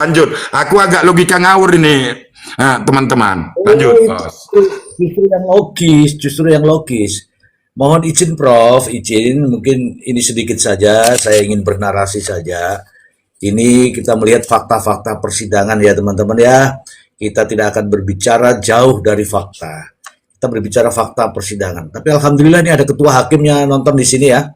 Lanjut. Aku agak logika ngawur ini, teman-teman. Oh, Lanjut, itu Bos. justru yang logis, justru yang logis. Mohon izin Prof, izin mungkin ini sedikit saja, saya ingin bernarasi saja. Ini kita melihat fakta-fakta persidangan ya teman-teman ya. Kita tidak akan berbicara jauh dari fakta. Kita berbicara fakta persidangan. Tapi alhamdulillah ini ada ketua hakimnya nonton di sini ya.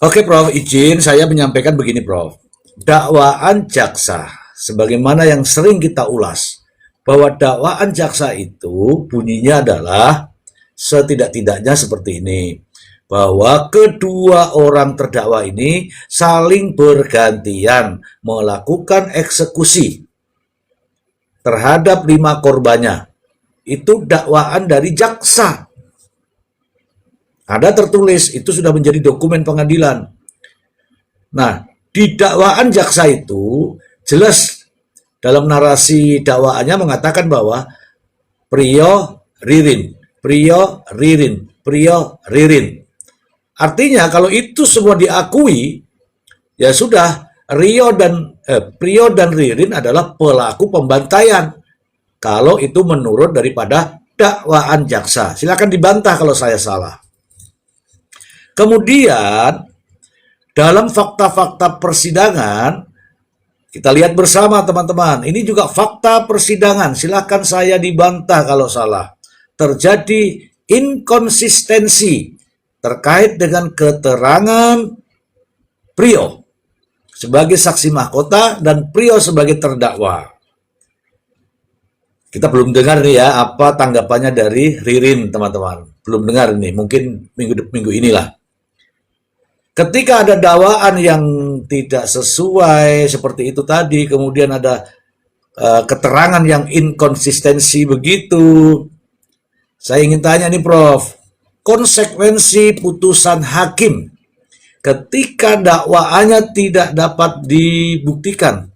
Oke Prof, izin saya menyampaikan begini Prof. Dakwaan jaksa, sebagaimana yang sering kita ulas, bahwa dakwaan jaksa itu bunyinya adalah setidak-tidaknya seperti ini. Bahwa kedua orang terdakwa ini saling bergantian melakukan eksekusi terhadap 5 korbannya. Itu dakwaan dari jaksa. Ada tertulis, itu sudah menjadi dokumen pengadilan. Nah, di dakwaan jaksa itu jelas dalam narasi dakwaannya mengatakan bahwa Priyo Ririn, Priyo Ririn, Priyo Ririn. Artinya kalau itu semua diakui, ya sudah Priyo dan Ririn adalah pelaku pembantaian. Kalau itu menurut daripada dakwaan jaksa. Silakan dibantah kalau saya salah. Kemudian dalam fakta-fakta persidangan kita lihat bersama teman-teman. Ini juga fakta persidangan. Silakan saya dibantah kalau salah. Terjadi inkonsistensi terkait dengan keterangan Priyo sebagai saksi mahkota dan Priyo sebagai terdakwa. Kita belum dengar nih ya apa tanggapannya dari Ririn teman-teman. Belum dengar nih, mungkin minggu inilah. Ketika ada dakwaan yang tidak sesuai seperti itu tadi, kemudian ada keterangan yang inkonsistensi begitu. Saya ingin tanya nih Prof, konsekuensi putusan hakim ketika dakwaannya tidak dapat dibuktikan.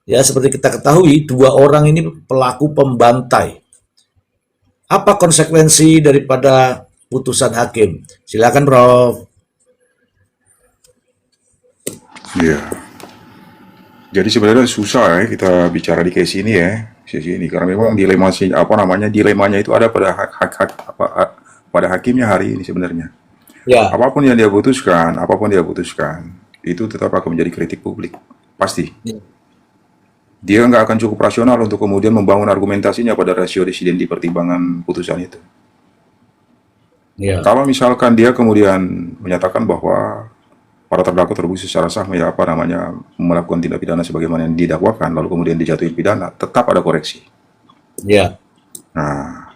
Ya, seperti kita ketahui, 2 orang ini pelaku pembantai. Apa konsekuensi daripada putusan hakim? Silakan Prof. Iya. Jadi sebenarnya susah ya kita bicara di case ini ya, sisi ini karena memang dilemanya itu ada pada pada hakimnya hari ini sebenarnya. Ya, Apapun dia putuskan, itu tetap akan menjadi kritik publik, pasti. ya, Dia nggak akan cukup rasional untuk kemudian membangun argumentasinya pada rasio residen di pertimbangan putusan itu. ya, Kalau misalkan dia kemudian menyatakan bahwa para terdakwa terbukti secara sah melakukan tindak pidana sebagaimana yang didakwakan, lalu kemudian dijatuhi pidana, tetap ada koreksi. ya, Nah,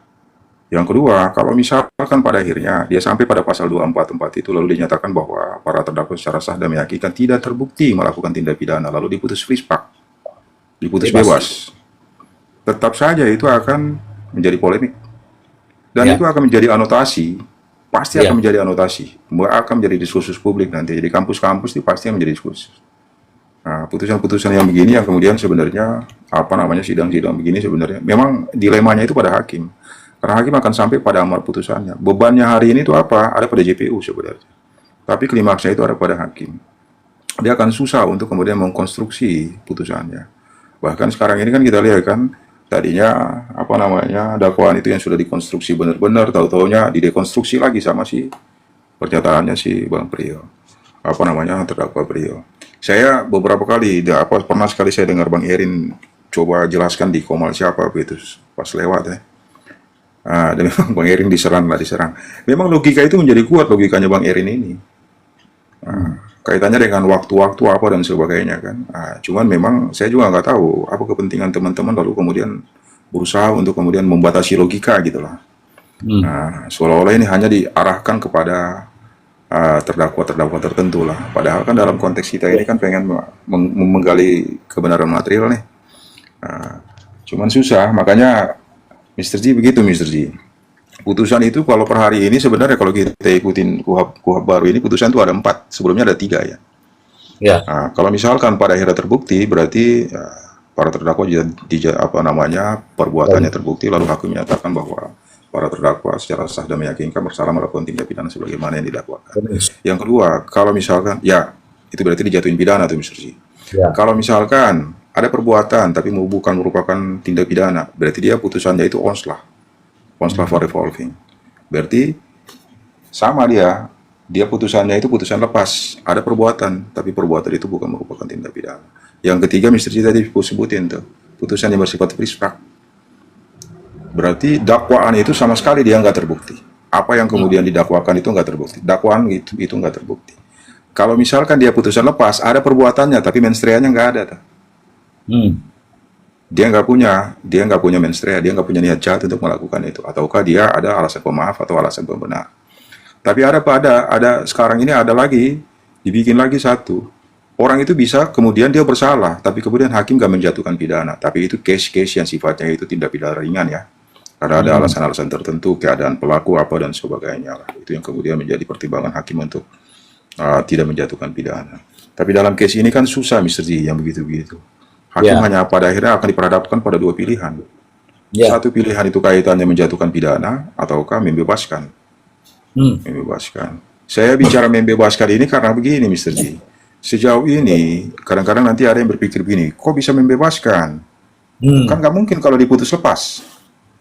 yang kedua, kalau misalkan pada akhirnya dia sampai pada pasal 244 itu lalu dinyatakan bahwa para terdakwa secara sah dan meyakinkan tidak terbukti melakukan tindak pidana, lalu diputus frispak, diputus bebas. bebas, tetap saja itu akan menjadi polemik. Dan Ya, itu akan menjadi anotasi, pasti ya, akan menjadi anotasi, akan menjadi diskursus publik nanti. Jadi kampus-kampus itu pasti akan menjadi diskursus. Nah, putusan-putusan yang begini yang kemudian sebenarnya sidang-sidang begini sebenarnya memang dilemanya itu pada hakim. Karena hakim akan sampai pada amar putusannya. Bebannya hari ini itu apa? Ada pada JPU sebenarnya. Tapi klimaksnya itu ada pada hakim. Dia akan susah untuk kemudian mengkonstruksi putusannya. Bahkan sekarang ini kan kita lihat kan tadinya dakwaan itu yang sudah dikonstruksi benar-benar, tahu-taunya didekonstruksi lagi sama si pernyataannya si Bang Priyo, terdakwa Priyo. Saya beberapa kali pernah sekali saya dengar Bang Erin coba jelaskan di Komal siapa itu pas lewat ya. Dan memang Bang Erin diserang. Memang logika itu menjadi kuat, logikanya Bang Erin ini. Kaitannya dengan waktu-waktu apa dan sebagainya kan. Cuman memang saya juga nggak tahu apa kepentingan teman-teman lalu kemudian berusaha untuk kemudian membatasi logika gitu lah. Seolah-olah ini hanya diarahkan kepada terdakwa-terdakwa tertentu lah. Padahal kan dalam konteks kita ini kan pengen menggali kebenaran material nih. Cuman susah, makanya Mr. G begitu Mr. G. Putusan itu kalau per hari ini sebenarnya kalau kita ikutin kuhab baru ini putusan itu ada 4, sebelumnya ada 3 ya. ya, Kalau misalkan pada akhirnya terbukti berarti para terdakwa perbuatannya terbukti lalu hakim menyatakan bahwa para terdakwa secara sah dan meyakinkan bersalah melakukan tindak pidana sebagaimana yang didakwakan. benar. Yang kedua, kalau misalkan ya itu berarti dijatuhin pidana tuh Mr. G. Ya. Kalau misalkan ada perbuatan tapi bukan merupakan tindak pidana, berarti dia putusannya itu onslah for revolving. Berarti sama dia putusannya itu putusan lepas. Ada perbuatan, tapi perbuatan itu bukan merupakan tindak pidana. Yang ketiga, Mr. G tadi sebutin tuh, putusan yang bersifat prisprak. Berarti dakwaan itu sama sekali dia nggak terbukti. Apa yang kemudian didakwakan itu nggak terbukti. Dakwaan itu nggak terbukti. Kalau misalkan dia putusan lepas, ada perbuatannya, tapi mensreanya nggak ada. Tuh. Hmm. Dia nggak punya mensrea, dia nggak punya niat jahat untuk melakukan itu. Ataukah dia ada alasan pemaaf atau alasan pembenar. Tapi ada sekarang ini ada lagi, dibikin lagi satu. Orang itu bisa kemudian dia bersalah, tapi kemudian hakim nggak menjatuhkan pidana. Tapi itu case-case yang sifatnya itu tindak pidana ringan ya. Karena ada alasan-alasan tertentu, keadaan pelaku apa dan sebagainya lah. Itu yang kemudian menjadi pertimbangan hakim untuk tidak menjatuhkan pidana. Tapi dalam case ini kan susah Mr. G yang begitu-begitu. Hakim Ya. hanya pada akhirnya akan diperhadapkan pada dua pilihan. Ya. Satu pilihan itu kaitannya menjatuhkan pidana ataukah membebaskan. Hmm. Membebaskan. Saya bicara membebaskan ini karena begini Mr. G. Sejauh ini kadang-kadang nanti ada yang berpikir begini, kok bisa membebaskan? Hmm. Kan nggak mungkin kalau diputus lepas.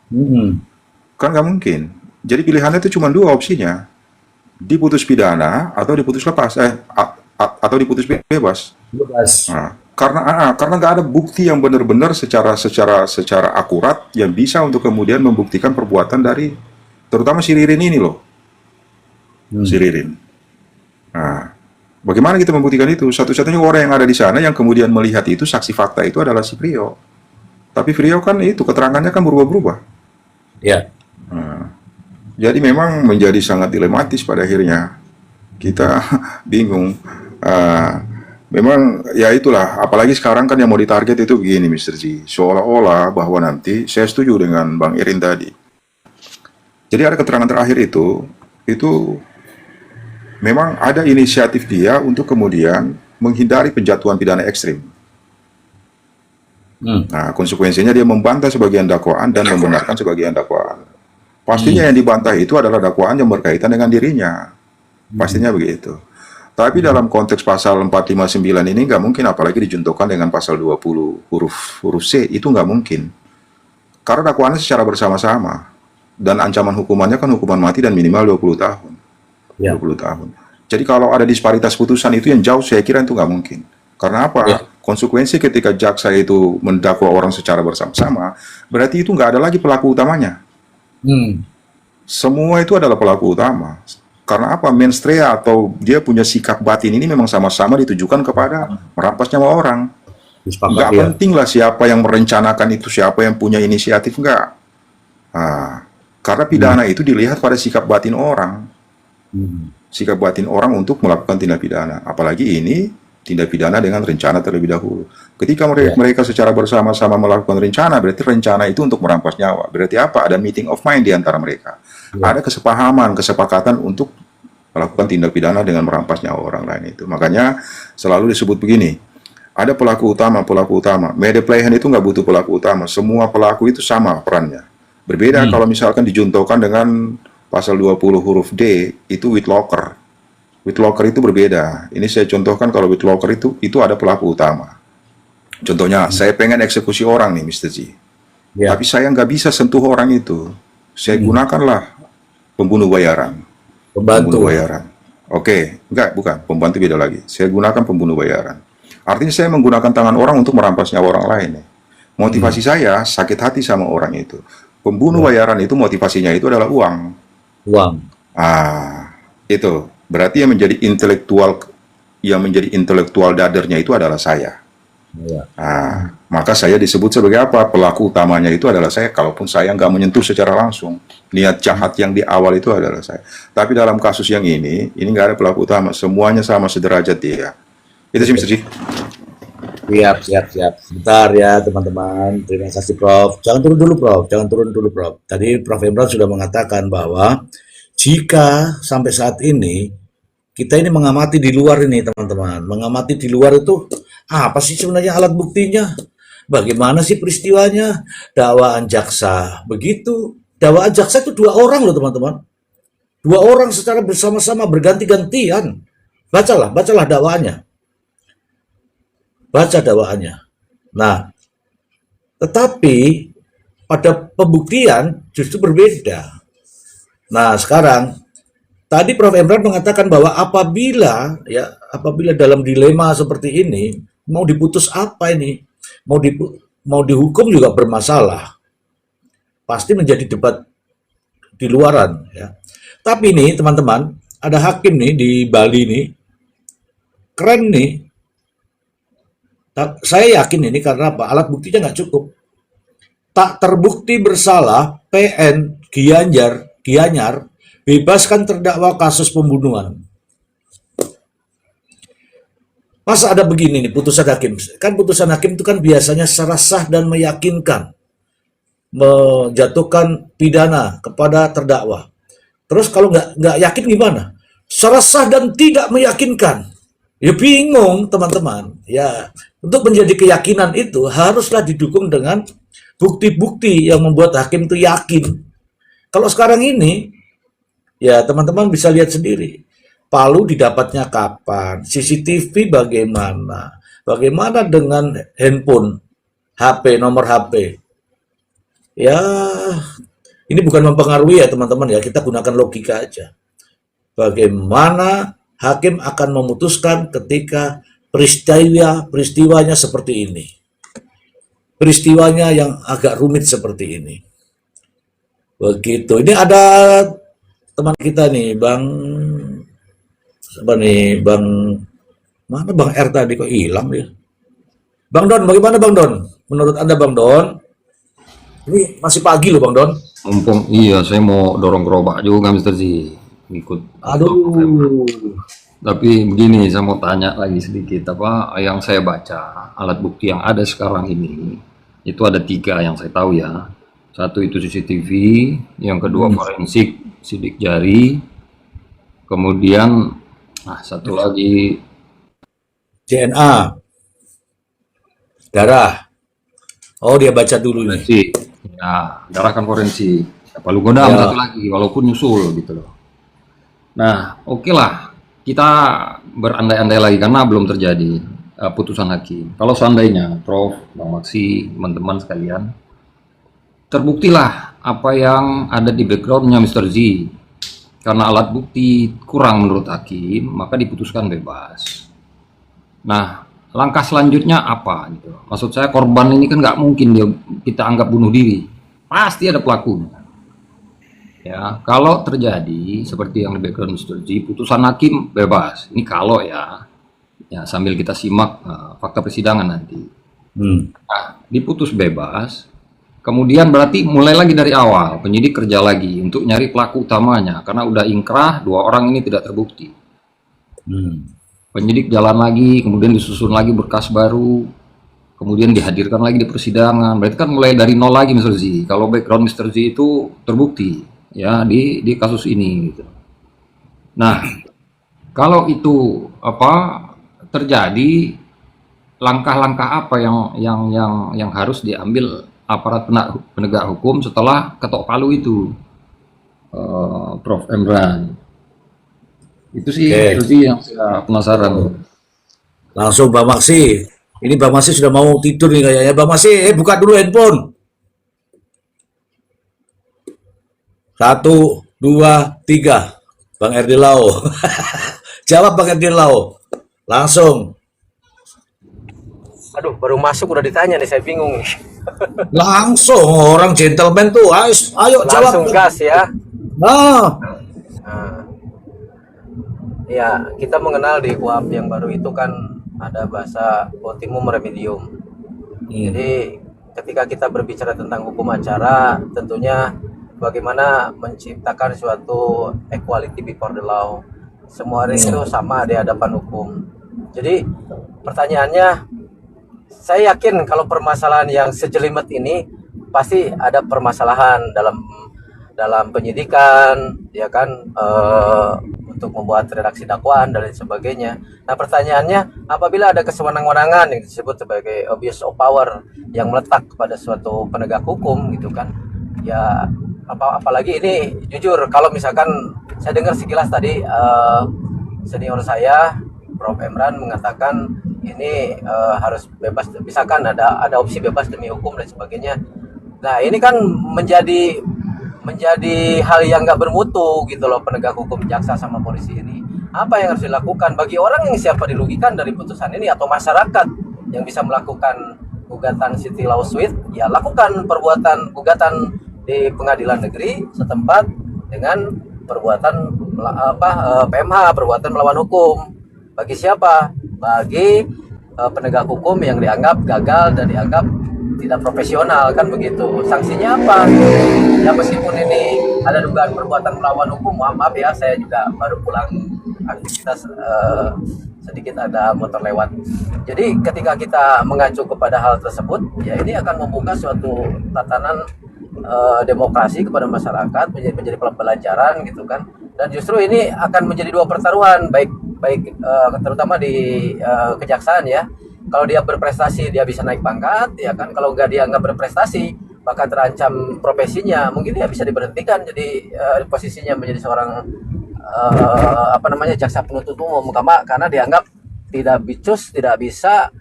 Hmm. Kan nggak mungkin. Jadi pilihannya itu cuma dua opsinya. Diputus pidana atau diputus lepas. Atau diputus bebas. Bebas. Nah, karena nggak ada bukti yang benar-benar secara akurat yang bisa untuk kemudian membuktikan perbuatan dari terutama si Ririn ini loh. Si Ririn. Nah, bagaimana kita membuktikan itu? Satu-satunya orang yang ada di sana yang kemudian melihat itu, saksi fakta itu adalah si Prio. Tapi Prio kan itu, keterangannya kan berubah-berubah. Ya. Nah, jadi memang menjadi sangat dilematis pada akhirnya. Kita bingung. Memang ya itulah, apalagi sekarang kan yang mau ditarget itu begini Mr. G. Seolah-olah bahwa nanti, saya setuju dengan Bang Irin tadi. Jadi ada keterangan terakhir itu memang ada inisiatif dia untuk kemudian menghindari penjatuhan pidana ekstrim. Nah, konsekuensinya dia membantah sebagian dakwaan dan membenarkan sebagian dakwaan. Pastinya yang dibantah itu adalah dakwaan yang berkaitan dengan dirinya. Pastinya begitu. Tapi dalam konteks pasal 459 ini nggak mungkin, apalagi dijuntukkan dengan pasal 20 huruf C, itu nggak mungkin. Karena dakwaannya secara bersama-sama. Dan ancaman hukumannya kan hukuman mati dan minimal 20 tahun. Ya. 20 tahun. Jadi kalau ada disparitas putusan itu yang jauh, saya kira itu nggak mungkin. Karena apa? Ya. Konsekuensi ketika jaksa itu mendakwa orang secara bersama-sama, berarti itu nggak ada lagi pelaku utamanya. Semua itu adalah pelaku utama. Karena apa? Mensrea atau dia punya sikap batin ini memang sama-sama ditujukan kepada merampas nyawa orang. Nggak Ya. penting lah siapa yang merencanakan itu, siapa yang punya inisiatif, nggak. Karena pidana itu dilihat pada sikap batin orang. Sikap batin orang untuk melakukan tindak pidana. Apalagi ini tindak pidana dengan rencana terlebih dahulu. Ketika mereka secara bersama-sama melakukan rencana, berarti rencana itu untuk merampas nyawa. Berarti apa? Ada meeting of mind di antara mereka. Ada kesepahaman, kesepakatan untuk melakukan tindak pidana dengan merampas nyawa orang lain itu. Makanya selalu disebut begini, ada pelaku utama. Medeplehan itu nggak butuh pelaku utama. Semua pelaku itu sama perannya. Berbeda kalau misalkan dijuntukkan dengan pasal 20 huruf D, itu with locker. With locker itu berbeda. Ini saya contohkan, kalau with locker itu ada pelaku utama. Contohnya, saya pengen eksekusi orang nih, Mr. G. Ya. Tapi saya nggak bisa sentuh orang itu. Saya gunakanlah pembunuh bayaran. Pembantu. Pembunuh bayaran. Oke, bukan. Pembantu beda lagi. Saya gunakan pembunuh bayaran. Artinya saya menggunakan tangan orang untuk merampas nyawa orang lain. Motivasi saya sakit hati sama orang itu. Pembunuh bayaran itu motivasinya itu adalah uang. Uang. Itu. Berarti yang menjadi intelektual dadernya itu adalah saya. Ya. Maka saya disebut sebagai apa? Pelaku utamanya itu adalah saya, kalaupun saya nggak menyentuh secara langsung. Niat jahat yang di awal itu adalah saya. Tapi dalam kasus yang ini nggak ada pelaku utama. Semuanya sama sederajat dia. Itu sih Mr. G. Siap. Sebentar ya teman-teman. Terima kasih Prof. Jangan turun dulu Prof. Tadi Prof. Imran sudah mengatakan bahwa jika sampai saat ini kita ini mengamati di luar ini teman-teman, mengamati di luar itu apa sih sebenarnya alat buktinya? Bagaimana sih peristiwanya? Dakwaan jaksa begitu. Dakwaan jaksa itu 2 orang loh teman-teman. 2 orang secara bersama-sama berganti-gantian. Bacalah dakwaannya. baca dakwaannya. Nah, tetapi pada pembuktian justru berbeda. Nah, sekarang tadi Prof. Emran mengatakan bahwa apabila dalam dilema seperti ini mau diputus apa ini? Mau dihukum juga bermasalah. Pasti menjadi debat di luaran ya. Tapi nih teman-teman, ada hakim nih di Bali nih, keren nih. Saya yakin ini karena apa? Alat buktinya nggak cukup. Tak terbukti bersalah, PN Gianyar bebaskan terdakwa kasus pembunuhan. Masa ada begini nih putusan hakim? Kan putusan hakim itu kan biasanya secara sah dan meyakinkan menjatuhkan pidana kepada terdakwa. Terus kalau nggak yakin gimana? Secara sah dan tidak meyakinkan. Ya bingung teman-teman. Ya untuk menjadi keyakinan itu haruslah didukung dengan bukti-bukti yang membuat hakim itu yakin. Kalau sekarang ini, ya teman-teman bisa lihat sendiri. Palu didapatnya kapan? CCTV bagaimana? Bagaimana dengan handphone, HP, nomor HP? Ya, ini bukan mempengaruhi ya teman-teman ya. Kita gunakan logika aja. Bagaimana hakim akan memutuskan ketika peristiwanya seperti ini? Peristiwanya yang agak rumit seperti ini. Begitu. Ini ada teman kita nih, Bang mana Bang R tadi kok hilang dia? Bang Don, bagaimana Bang Don? Menurut Anda Bang Don? Ini masih pagi loh Bang Don. Mumpung iya, saya mau dorong gerobak juga Mister Z ikut. Aduh. Tapi begini, saya mau tanya lagi sedikit apa yang saya baca alat bukti yang ada sekarang ini itu ada 3 yang saya tahu ya. Satu itu CCTV, yang kedua forensik sidik jari, kemudian satu lagi DNA. Darah. Oh, dia baca dulu nih. forensik. Ya, darah kan forensik. Palu Godam Ya. satu lagi, walaupun nyusul gitu loh. Nah, oke lah, kita berandai-andai lagi karena belum terjadi putusan hakim. Kalau seandainya, Prof, Bang Maksi, teman-teman sekalian, terbuktilah apa yang ada di backgroundnya Mr. Z. Karena alat bukti kurang menurut hakim, maka diputuskan bebas. Nah, langkah selanjutnya apa? Gitu. Maksud saya korban ini kan nggak mungkin kita anggap bunuh diri. Pasti ada pelakunya. Ya, kalau terjadi seperti yang di background Mr. Z, putusan hakim bebas. Ini kalau ya sambil kita simak fakta persidangan nanti. Nah, diputus bebas. Kemudian berarti mulai lagi dari awal, penyidik kerja lagi untuk nyari pelaku utamanya, karena udah ingkrah 2 orang ini tidak terbukti. Penyidik jalan lagi, kemudian disusun lagi berkas baru, kemudian dihadirkan lagi di persidangan. Berarti kan mulai dari nol lagi Mr. Z. Kalau background Mr. Z itu terbukti ya di kasus ini gitu. Nah, kalau itu terjadi, langkah-langkah apa yang harus diambil aparat penegak hukum setelah ketok palu itu, Prof. Emran? Itu sih, Oke. itu sih yang saya penasaran. Langsung Bang Maksi. Ini Bang Maksi sudah mau tidur nih kayaknya. Bang Maksi, buka dulu handphone. 1, 2, 3. Bang RD Lau. Jawab Bang RD Lau. Langsung. Aduh, baru masuk udah ditanya nih, saya bingung nih. Langsung orang gentleman tuh. Ayo jawab. Langsung gas ya. Nah, Nah, ya, kita mengenal di KUHP yang baru itu kan ada bahasa ultimum remedium. Jadi ketika kita berbicara tentang hukum acara, tentunya bagaimana menciptakan suatu equality before the law. Semua orang itu sama di hadapan hukum. Jadi pertanyaannya, saya yakin kalau permasalahan yang sejelimet ini pasti ada permasalahan dalam penyidikan, ya kan, untuk membuat redaksi dakwaan dan lain sebagainya. Nah pertanyaannya, apabila ada kesewenang-wenangan yang disebut sebagai abuse of power yang meletak pada suatu penegak hukum gitu kan, ya apalagi ini jujur kalau misalkan saya dengar sekilas tadi senior saya Prof. Emran mengatakan ini harus bebas, misalkan ada opsi bebas demi hukum dan sebagainya. Nah ini kan menjadi hal yang nggak bermutu gitu loh, penegak hukum, jaksa sama polisi ini. Apa yang harus dilakukan bagi orang yang siapa dirugikan dari putusan ini, atau masyarakat yang bisa melakukan gugatan city lawsuit, ya lakukan gugatan di pengadilan negeri setempat dengan perbuatan PMH, perbuatan melawan hukum. Bagi siapa? Bagi penegak hukum yang dianggap gagal dan dianggap tidak profesional, kan begitu. Sanksinya apa? Ya meskipun ini ada dugaan perbuatan melawan hukum, maaf ya, saya juga baru pulang aktivitas, sedikit ada motor lewat. Jadi ketika kita mengacu kepada hal tersebut, ya ini akan membuka suatu tatanan demokrasi kepada masyarakat, menjadi pelajaran gitu kan. Dan justru ini akan menjadi dua pertaruhan, baik terutama di kejaksaan ya. Kalau dia berprestasi dia bisa naik pangkat ya kan. Kalau dia nggak berprestasi bahkan terancam profesinya, mungkin dia bisa diberhentikan jadi posisinya menjadi seorang jaksa penuntut umum, karena dianggap tidak becus, tidak bisa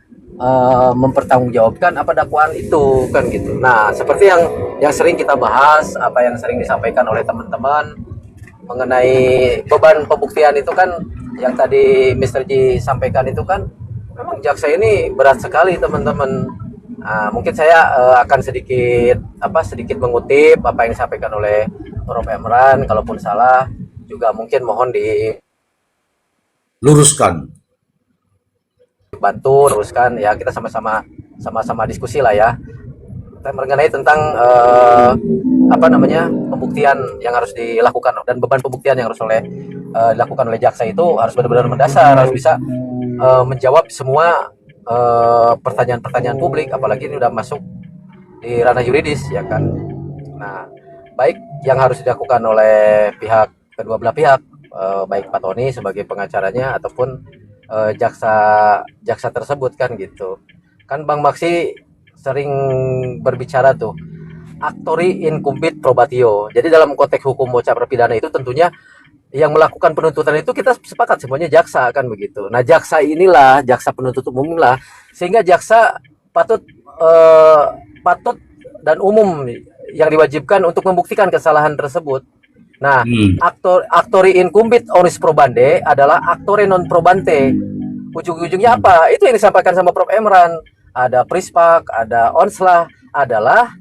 mempertanggungjawabkan apa dakwaan itu kan gitu. Nah seperti yang sering kita bahas, apa yang sering disampaikan oleh teman-teman mengenai beban pembuktian itu kan, yang tadi Mr. Ji sampaikan itu kan, memang jaksa ini berat sekali teman-teman. Nah, mungkin saya akan sedikit mengutip apa yang disampaikan oleh Prof. Emran. Kalaupun salah juga mungkin mohon Luruskan. dibantu teruskan ya, kita sama-sama diskusi lah ya mengenai tentang pembuktian yang harus dilakukan, dan beban pembuktian yang harus dilakukan oleh jaksa itu harus benar-benar mendasar, harus bisa menjawab semua pertanyaan-pertanyaan publik, apalagi ini udah masuk di ranah yuridis ya kan. Nah, baik yang harus dilakukan oleh kedua belah pihak, baik Pak Tony sebagai pengacaranya ataupun jaksa tersebut kan gitu. Kan Bang Maksi sering berbicara tuh actori incumbit probatio. Jadi dalam konteks hukum acara pidana itu tentunya yang melakukan penuntutan itu kita sepakat semuanya jaksa kan begitu. Nah jaksa inilah, jaksa penuntut umum lah, sehingga jaksa patut dan umum yang diwajibkan untuk membuktikan kesalahan tersebut. Nah actori incumbit onis probande adalah actore non probante. Ujung-ujungnya apa? Itu yang disampaikan sama Prof. Emran. Ada prispak, ada onslah, adalah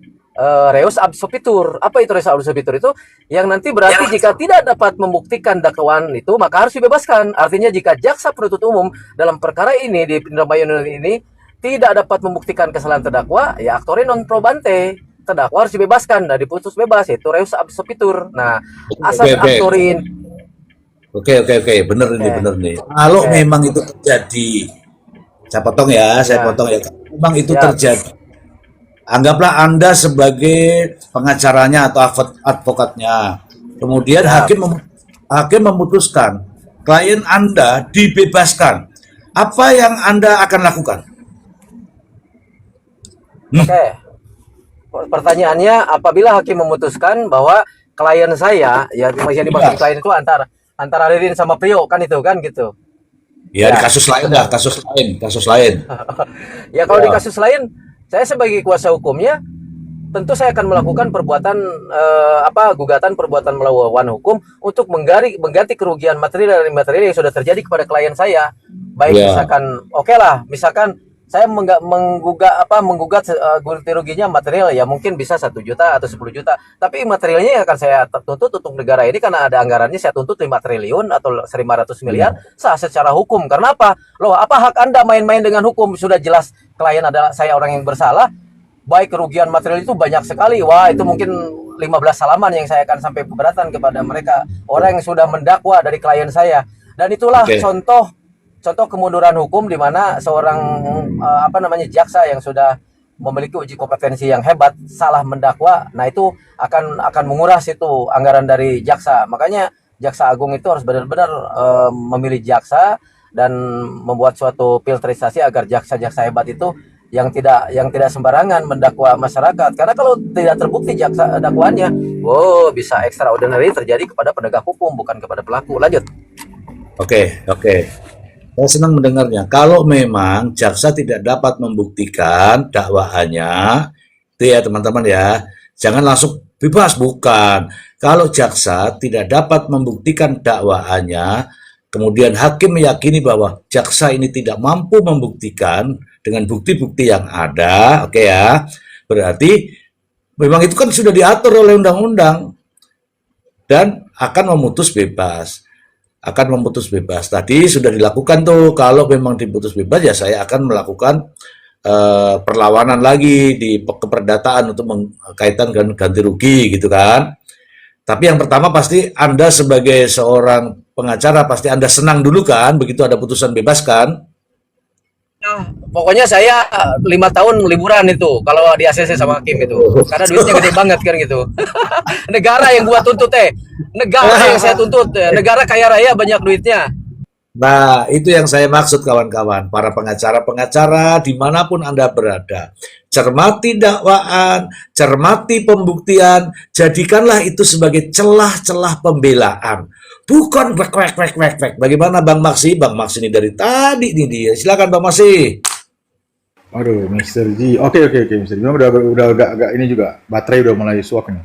reus absolutur. Apa itu reus absolutur? Itu yang nanti berarti jika tidak dapat membuktikan dakwaan itu maka harus dibebaskan. Artinya jika jaksa penuntut umum dalam perkara ini di Pindramayu ini tidak dapat membuktikan kesalahan terdakwa, ya actore non probante, terdakwa harus dibebaskan dan diputus bebas, yaitu reus absolutur. Nah, asas actori Oke, bener nih. Kalau memang itu terjadi, saya potong ya. Memang itu terjadi, anggaplah Anda sebagai pengacaranya atau advokatnya. Kemudian hakim memutuskan klien Anda dibebaskan. Apa yang Anda akan lakukan? Oke. Pertanyaannya, apabila hakim memutuskan bahwa klien saya, ya yang dimaksud klien itu antara Ririn sama Prio kan itu kan gitu. Ya, di kasus lain lah, kasus lain. Ya kalau di kasus lain, saya sebagai kuasa hukumnya tentu saya akan melakukan gugatan perbuatan melawan hukum untuk mengganti kerugian material dan material yang sudah terjadi kepada klien saya. Baik misalkan saya menggugat ganti ruginya material, ya mungkin bisa 1 juta atau 10 juta. Tapi materialnya akan saya tuntut untuk negara ini karena ada anggarannya, saya tuntut 5 triliun atau 500 miliar sah secara hukum. Karena apa? Loh, apa hak Anda main-main dengan hukum? Sudah jelas klien adalah saya orang yang bersalah. Baik kerugian material itu banyak sekali. Wah, itu mungkin 15 halaman yang saya akan sampai keberatan kepada mereka. Orang yang sudah mendakwa dari klien saya. Dan itulah contoh kemunduran hukum di mana seorang jaksa yang sudah memiliki uji kompetensi yang hebat salah mendakwa, nah itu akan menguras itu anggaran dari jaksa. Makanya Jaksa Agung itu harus benar-benar memilih jaksa dan membuat suatu filterisasi agar jaksa-jaksa hebat itu yang tidak sembarangan mendakwa masyarakat. Karena kalau tidak terbukti jaksa dakwaannya, bisa extraordinary terjadi kepada penegak hukum bukan kepada pelaku. Lanjut. Oke. Saya senang mendengarnya. Kalau memang jaksa tidak dapat membuktikan dakwaannya, itu ya teman-teman ya, jangan langsung bebas, bukan. Kalau jaksa tidak dapat membuktikan dakwaannya, kemudian hakim meyakini bahwa jaksa ini tidak mampu membuktikan dengan bukti-bukti yang ada, oke ya, berarti memang itu kan sudah diatur oleh undang-undang dan akan memutus bebas. Tadi sudah dilakukan tuh, kalau memang diputus bebas ya saya akan melakukan perlawanan lagi di keperdataan untuk kaitan dengan ganti rugi gitu kan. Tapi yang pertama pasti Anda sebagai seorang pengacara pasti Anda senang dulu kan begitu ada putusan bebas kan. Nah, pokoknya saya 5 tahun liburan itu kalau di ACC sama hakim itu, karena duitnya gede banget kan gitu. Negara yang gua tuntut negara yang saya tuntut, negara kaya raya banyak duitnya. Nah, itu yang saya maksud kawan-kawan, para pengacara-pengacara dimanapun Anda berada. Cermati dakwaan, cermati pembuktian, jadikanlah itu sebagai celah-celah pembelaan. Bukan wek. Bagaimana Bang Maksi? Bang Maksi ini dari tadi nih dia. Silakan Bang Maksi. Aduh, Mr. G. Oke, Mr. G. Memang udah agak ini juga. Baterai udah mulai suak nih.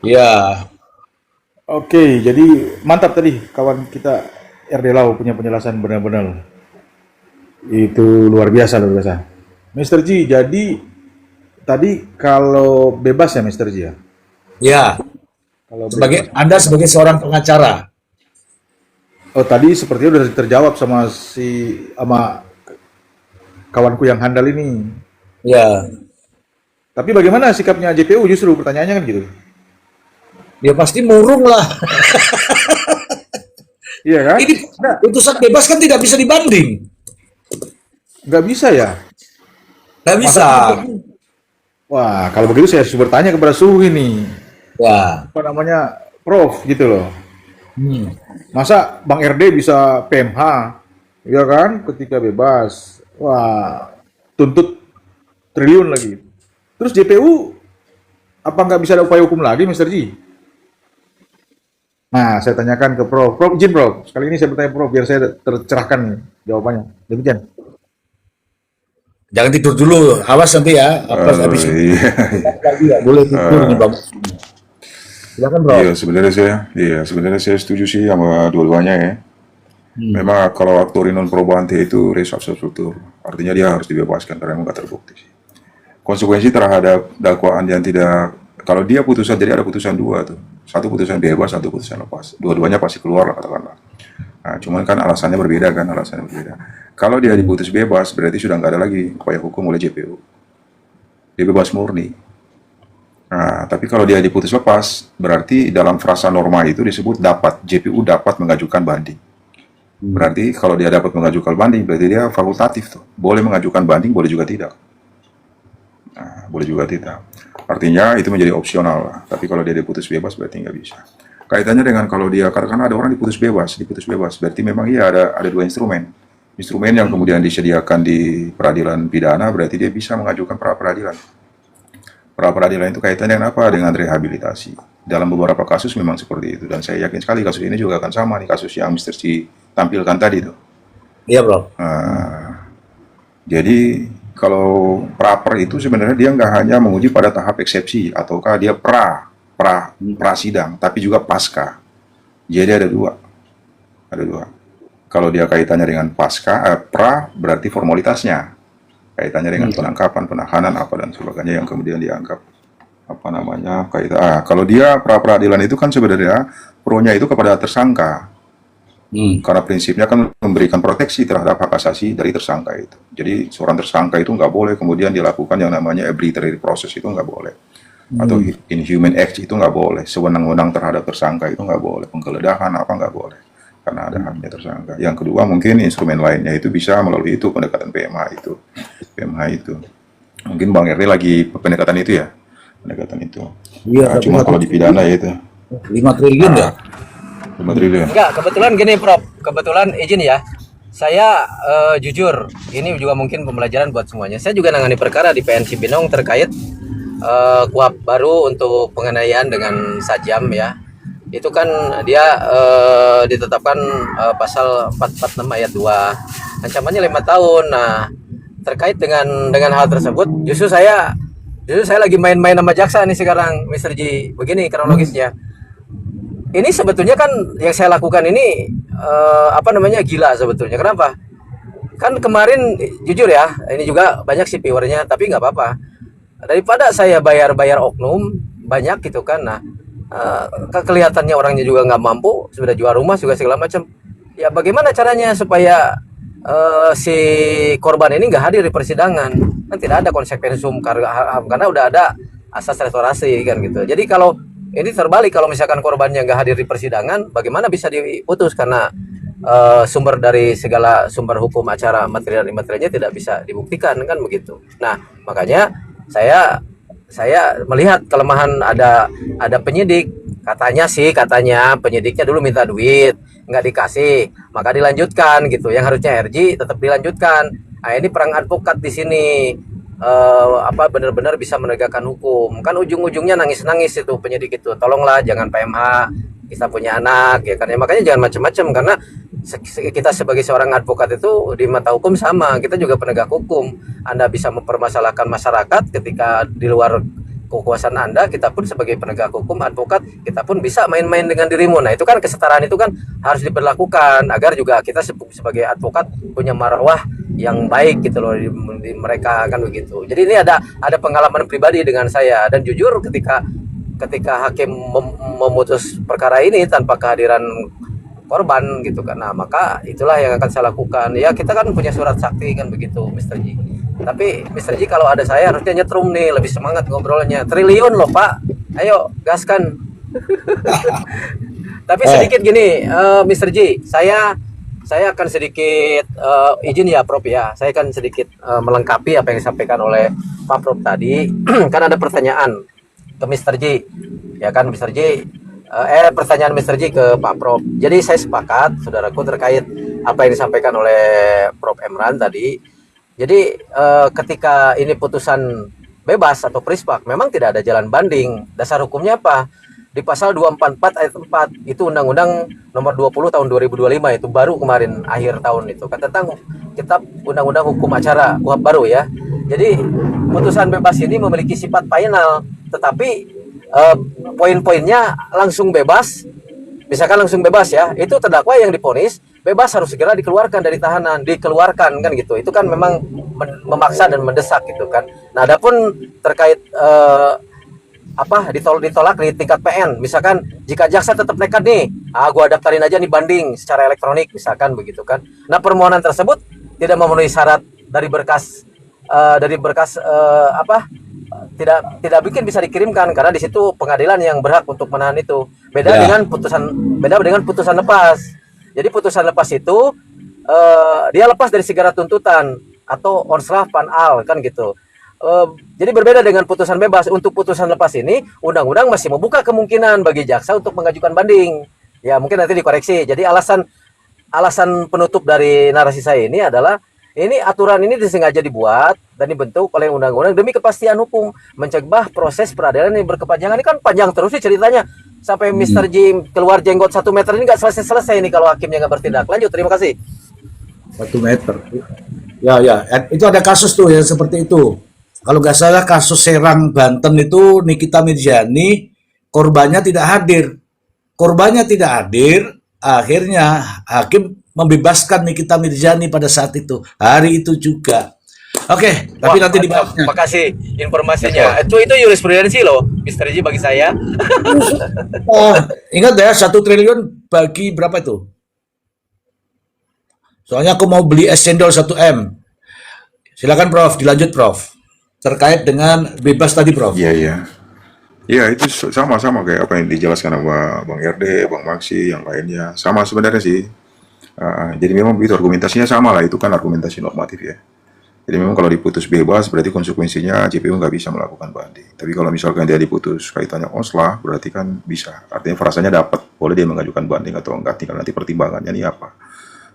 Ya, Oke, jadi mantap tadi kawan kita RD Lau punya penjelasan benar-benar. Itu luar biasa. Mr. G, jadi tadi kalau bebas ya Mr. G ya? ya. Kalau Anda sebagai seorang pengacara. Oh, tadi sepertinya udah terjawab sama kawanku yang handal ini. Ya, Tapi bagaimana sikapnya JPU justru pertanyaannya kan gitu. dia pasti murung lah. Iya kan? Ini putusan bebas kan tidak bisa dibanding. Nggak bisa ya? Nggak bisa. Wah, kalau begitu saya harus bertanya kepada Suhu ini. Ya. Apa namanya? Prof gitu loh. Masa Bang RD bisa PMH, ya kan? Ketika bebas. Wah, tuntut triliun lagi. Terus JPU, apa nggak bisa ada upaya hukum lagi, Mr. G? Nah, saya tanyakan ke Prof. Prof, izin Prof. Sekali ini saya bertanya Prof, biar saya tercerahkan nih jawabannya. Demikian. Jangan tidur dulu, awas nanti ya. Apa habis itu Iya. lagi nggak boleh tidur nih Bang. Silakan Bro. Sebenarnya saya setuju sih sama dua-duanya ya. Memang kalau aktor non probante itu res absurd, artinya dia harus dibebaskan karena memang nggak terbukti sih. Konsekuensi terhadap dakwaan yang tidak, kalau dia putusan, jadi ada putusan dua tuh, satu putusan bebas, satu putusan lepas, dua-duanya pasti keluar lah katakanlah. Nah, cuman kan alasannya berbeda. Kalau dia diputus bebas, berarti sudah nggak ada lagi upaya hukum oleh JPU. Dia bebas murni. Nah, tapi kalau dia diputus lepas, berarti dalam frasa norma itu disebut JPU dapat mengajukan banding. Berarti kalau dia dapat mengajukan banding, berarti dia fakultatif tuh. Boleh mengajukan banding, boleh juga tidak. Nah, boleh juga tidak. Artinya itu menjadi opsional lah. Tapi kalau dia diputus bebas, berarti nggak bisa. Kaitannya dengan kalau dia, karena ada orang diputus bebas, berarti memang iya ada dua instrumen. Instrumen yang kemudian disediakan di peradilan pidana, berarti dia bisa mengajukan pra peradilan. Pra peradilan itu kaitannya dengan apa? Dengan rehabilitasi. Dalam beberapa kasus memang seperti itu. Dan saya yakin sekali kasus ini juga akan sama nih, kasus yang Mr. C tampilkan tadi tuh. Iya Bro. Jadi kalau praper itu sebenarnya dia nggak hanya menguji pada tahap eksepsi ataukah dia prasidang, tapi juga pasca. Jadi ada dua. Kalau dia kaitannya dengan pra berarti formalitasnya, kaitannya dengan penangkapan, penahanan apa dan sebagainya yang kemudian dianggap kalau dia pra peradilan itu kan sebenarnya pro-nya itu kepada tersangka. Karena prinsipnya kan memberikan proteksi terhadap hak asasi dari tersangka itu. Jadi seorang tersangka itu nggak boleh kemudian dilakukan yang namanya arbitrary process, itu nggak boleh. Atau inhuman act itu nggak boleh. Sewenang-wenang terhadap tersangka itu nggak boleh. Penggeledahan apa nggak boleh. Karena ada haknya tersangka. Yang kedua mungkin instrumen lainnya itu bisa melalui itu pendekatan PMH itu. Mungkin Bang RD lagi pendekatan itu ya. Iya, Cuma kalau di pidana ya itu 5 triliun ya. 5 triliun. Enggak, kebetulan gini Prof, kebetulan izin ya. Saya jujur, ini juga mungkin pembelajaran buat semuanya. Saya juga nangani perkara di PN Cibinong terkait kuap baru untuk penganiayaan dengan sajam ya. itu kan dia ditetapkan pasal 446 ayat 2, ancamannya 5 tahun. Nah, terkait dengan hal tersebut, justru saya lagi main-main sama jaksa nih sekarang, Mr. Ji. Begini kronologisnya. Ini sebetulnya kan yang saya lakukan ini gila sebetulnya. Kenapa? Kan kemarin jujur ya, ini juga banyak sih viewernya, tapi nggak apa-apa. Daripada saya bayar oknum banyak gitu kan. Nah, kelihatannya orangnya juga nggak mampu, sudah jual rumah juga segala macam. Ya bagaimana caranya supaya si korban ini nggak hadir di persidangan? Kan tidak ada konsekuensi karena udah ada asas restorasi kan gitu. Jadi kalau ini terbalik, kalau misalkan korbannya nggak hadir di persidangan, bagaimana bisa diputus? Karena sumber dari segala sumber hukum acara material imaterialnya tidak bisa dibuktikan kan begitu. Nah, makanya saya melihat kelemahan ada penyidik. Katanya penyidiknya dulu minta duit, nggak dikasih, maka dilanjutkan gitu. Yang harusnya RJ tetap dilanjutkan. Nah, ini perang advokat di sini. Benar-benar bisa menegakkan hukum. Kan ujung-ujungnya nangis-nangis itu penyidik itu. Tolonglah jangan PMH, kita punya anak ya kan. Ya, makanya jangan macam-macam, karena kita sebagai seorang advokat itu di mata hukum sama, kita juga penegak hukum. Anda bisa mempermasalahkan masyarakat ketika di luar kekuasaan Anda, kita pun sebagai penegak hukum, advokat, kita pun bisa main-main dengan dirimu. Nah, itu kan kesetaraan itu kan harus diberlakukan agar juga kita sebagai advokat punya marwah yang baik gitu loh di mereka kan begitu. Jadi ini ada pengalaman pribadi dengan saya, dan jujur ketika hakim memutus perkara ini tanpa kehadiran korban gitu kan. Nah, maka itulah yang akan saya lakukan. Ya, kita kan punya surat sakti kan begitu, Mr. Ji. Tapi Mr. Ji kalau ada saya harusnya nyetrum nih, lebih semangat ngobrolnya. Triliun loh, Pak. Ayo, gaskan. Tapi sedikit gini, Mr. Ji, saya akan sedikit izin ya, Prof ya. Saya akan sedikit melengkapi apa yang disampaikan oleh Pak Prof tadi. Kan ada pertanyaan ke Mr. Ji. Ya kan, Mr. Ji. Pertanyaan Mr. Ji ke Pak Prof. Jadi saya sepakat, saudaraku, terkait apa yang disampaikan oleh Prof Emran tadi. Jadi ketika ini putusan bebas atau prispak, memang tidak ada jalan banding. Dasar hukumnya apa? Di pasal 244 ayat 4 itu Undang-Undang Nomor 20 tahun 2025, itu baru kemarin akhir tahun itu kan, tentang Kitab Undang-Undang Hukum Acara KUHP baru ya. Jadi putusan bebas ini memiliki sifat final, tetapi poin-poinnya langsung bebas. Misalkan langsung bebas ya, itu terdakwa yang divonis bebas harus segera dikeluarkan dari tahanan, dikeluarkan kan gitu. Itu kan memang memaksa dan mendesak gitu kan. Nah, adapun terkait ditolak di tingkat PN, misalkan jika jaksa tetap nekat nih, gua daftarin aja nih banding secara elektronik misalkan begitu kan. Nah, permohonan tersebut tidak memenuhi syarat dari berkas tidak bikin bisa dikirimkan, karena di situ pengadilan yang berhak untuk menahan itu. Beda dengan putusan lepas. Jadi putusan lepas itu dia lepas dari segala tuntutan atau onslaught pan al kan gitu. Jadi berbeda dengan putusan bebas. Untuk putusan lepas ini, undang-undang masih membuka kemungkinan bagi jaksa untuk mengajukan banding. Ya, mungkin nanti dikoreksi. Jadi alasan penutup dari narasi saya ini adalah, ini aturan ini disengaja dibuat dan dibentuk oleh undang-undang demi kepastian hukum, mencegah proses peradilan yang berkepanjangan. Ini kan panjang terus sih ceritanya. Sampai Mr. Jim keluar jenggot 1 meter ini nggak selesai ini kalau hakimnya nggak bertindak. Lanjut, terima kasih. 1 meter. Ya, itu ada kasus tuh yang seperti itu. Kalau nggak salah kasus Serang Banten itu Nikita Mirzani, korbannya tidak hadir, akhirnya hakim membebaskan Nikita Mirzani pada saat itu, hari itu juga. Oke, tapi nanti dibahasnya. Terima kasih informasinya. Itu jurisprudensi loh, Mr. Ji, bagi saya. Ingat ya, 1 triliun bagi berapa itu? Soalnya aku mau beli es cendol 1M. Silakan Prof, dilanjut Prof. Terkait dengan bebas tadi, Prof. Iya, itu sama-sama kayak apa yang dijelaskan sama Bang RD, Bang Maksi, yang lainnya. Sama sebenarnya sih. Jadi memang begitu, argumentasinya sama lah, itu kan argumentasi normatif ya. Jadi memang kalau diputus bebas, berarti konsekuensinya JPU nggak bisa melakukan banding. Tapi kalau misalkan dia diputus kaitannya oslah, berarti kan bisa. Artinya frasanya dapat, boleh dia mengajukan banding atau enggak, tinggal nanti pertimbangannya ini apa.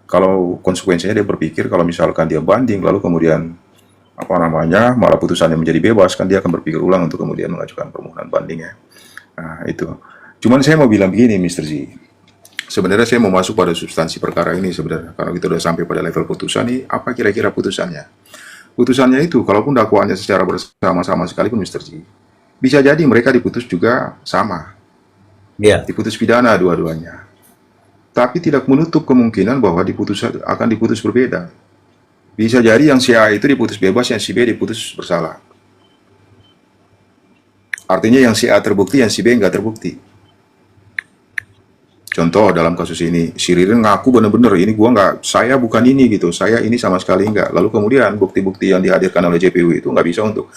Kalau konsekuensinya dia berpikir, kalau misalkan dia banding, lalu kemudian malah putusannya menjadi bebas, kan dia akan berpikir ulang untuk kemudian mengajukan permohonan banding ya. Nah, itu. Cuman saya mau bilang begini, Mr. Z. Sebenarnya saya mau masuk pada substansi perkara ini sebenarnya. Karena kita udah sampai pada level putusan nih, apa kira-kira putusannya? Putusannya itu, kalaupun dakwaannya secara bersama-sama sekalipun, Mr. Z, bisa jadi mereka diputus juga sama. Ya. Diputus pidana dua-duanya. Tapi tidak menutup kemungkinan bahwa akan diputus berbeda. Bisa jadi yang si A itu diputus bebas, yang si B diputus bersalah. Artinya yang si A terbukti, yang si B nggak terbukti. Contoh dalam kasus ini, si Ririn ngaku bener-bener ini saya bukan ini gitu, saya ini sama sekali enggak. Lalu kemudian bukti-bukti yang dihadirkan oleh JPU itu nggak bisa untuk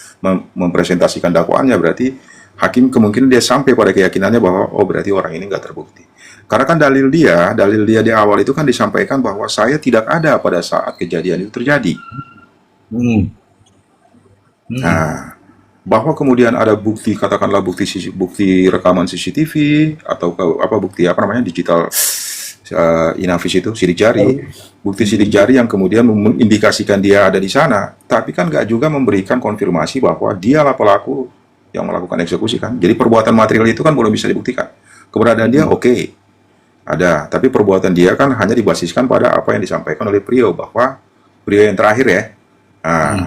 mempresentasikan dakwaannya, berarti hakim kemungkinan dia sampai pada keyakinannya bahwa oh berarti orang ini nggak terbukti. Karena kan dalil dia di awal itu kan disampaikan bahwa saya tidak ada pada saat kejadian itu terjadi. Nah, bahwa kemudian ada bukti, katakanlah bukti rekaman CCTV atau bukti digital inavis itu sidik jari, bukti sidik jari yang kemudian mengindikasikan dia ada di sana, tapi kan nggak juga memberikan konfirmasi bahwa dialah pelaku yang melakukan eksekusi kan. Jadi perbuatan material itu kan belum bisa dibuktikan. Keberadaan dia oke, ada, tapi perbuatan dia kan hanya dibasiskan pada apa yang disampaikan oleh Priyo, bahwa Priyo yang terakhir ya.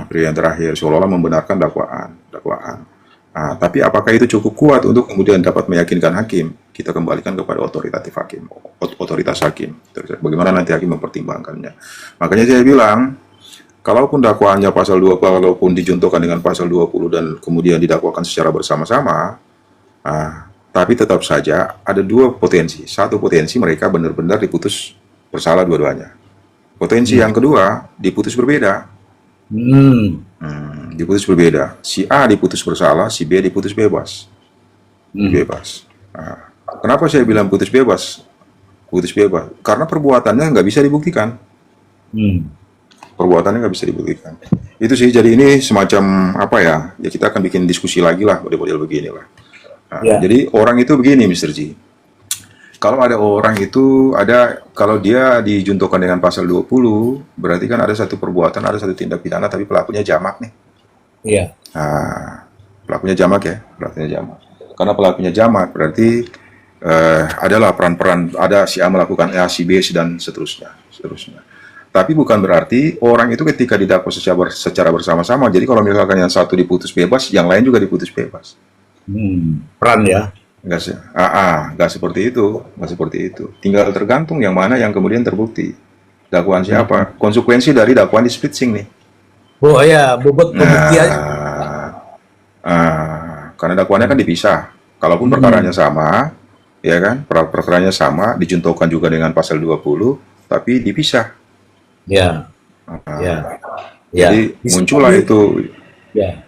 Priyo yang terakhir seolah-olah membenarkan dakwaan. Tapi apakah itu cukup kuat untuk kemudian dapat meyakinkan hakim? Kita kembalikan kepada otoritas hakim. Bagaimana nanti hakim mempertimbangkannya. Makanya saya bilang, kalaupun dakwaannya pasal 20, walaupun dijuntukan dengan pasal 20 dan kemudian didakwakan secara bersama-sama, tapi tetap saja ada dua potensi. Satu potensi mereka benar-benar diputus bersalah dua-duanya. Potensi yang kedua, diputus berbeda. Diputus berbeda. Si A diputus bersalah, si B diputus bebas. Bebas. Kenapa saya bilang putus bebas? Putus bebas. Karena perbuatannya nggak bisa dibuktikan. Perbuatannya nggak bisa dibuktikan. Itu sih, jadi ini semacam apa ya? Ya kita akan bikin diskusi lagi lah, model-model begini lah. Jadi orang itu begini, Mr. G. Kalau ada orang itu, kalau dia dijuntukan dengan pasal 20, berarti kan ada satu perbuatan, ada satu tindak pidana, tapi pelakunya jamak nih. Iya. Pelakunya jamak ya, pelakunya jamak. Karena pelakunya jamak, berarti adalah peran-peran, ada si A melakukan A, si B, dan seterusnya. Tapi bukan berarti orang itu ketika didakwa secara bersama-sama, jadi kalau misalkan yang satu diputus bebas, yang lain juga diputus bebas. Peran ya. Nggak seperti itu. Tinggal tergantung yang mana yang kemudian terbukti. Dakwaan siapa? Konsekuensi dari dakwaan di splitsing nih. Oh ya, bobot pembuktian. Karena dakwaannya kan dipisah. Kalaupun perkaranya sama, ya kan? Perkaranya sama, dijuntukan juga dengan pasal 20, tapi dipisah. Ya. Jadi muncullah itu. Ya.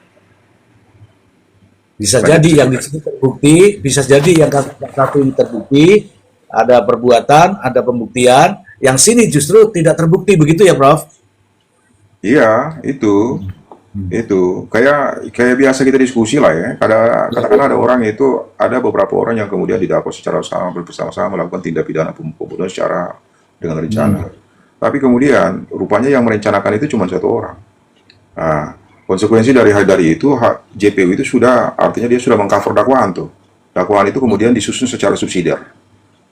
Bisa jadi yang di situ terbukti, bisa jadi yang satu ini terbukti, ada perbuatan, ada pembuktian, yang sini justru tidak terbukti, begitu ya, Prof? Iya, itu kayak biasa kita diskusi lah ya. Katakanlah ada orang itu, ada beberapa orang yang kemudian didakwa secara bersama-sama melakukan tindak pidana pembunuhan secara dengan rencana. Tapi kemudian rupanya yang merencanakan itu cuma satu orang. Konsekuensi dari itu, JPU itu artinya dia sudah mengcover dakwaan tuh. Dakwaan itu kemudian disusun secara subsidiar.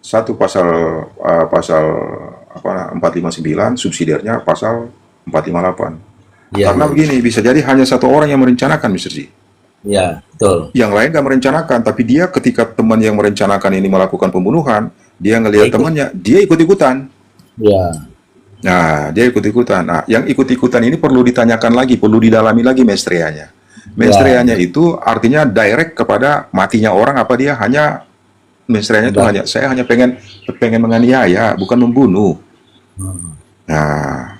Satu pasal 459, subsidiarnya pasal 458. Karena begini, bisa jadi hanya satu orang yang merencanakan, Mr. G. Ya, betul. Yang lain nggak merencanakan, tapi dia ketika teman yang merencanakan ini melakukan pembunuhan, dia ngelihat temannya, dia ikut-ikutan. Ya. Nah, dia ikut-ikutan. Nah, yang ikut-ikutan ini perlu ditanyakan lagi, perlu didalami lagi mestreanya. Mestreanya itu artinya direct kepada matinya orang, apa dia hanya mestreanya itu saya hanya pengen menganiaya, bukan membunuh. Nah,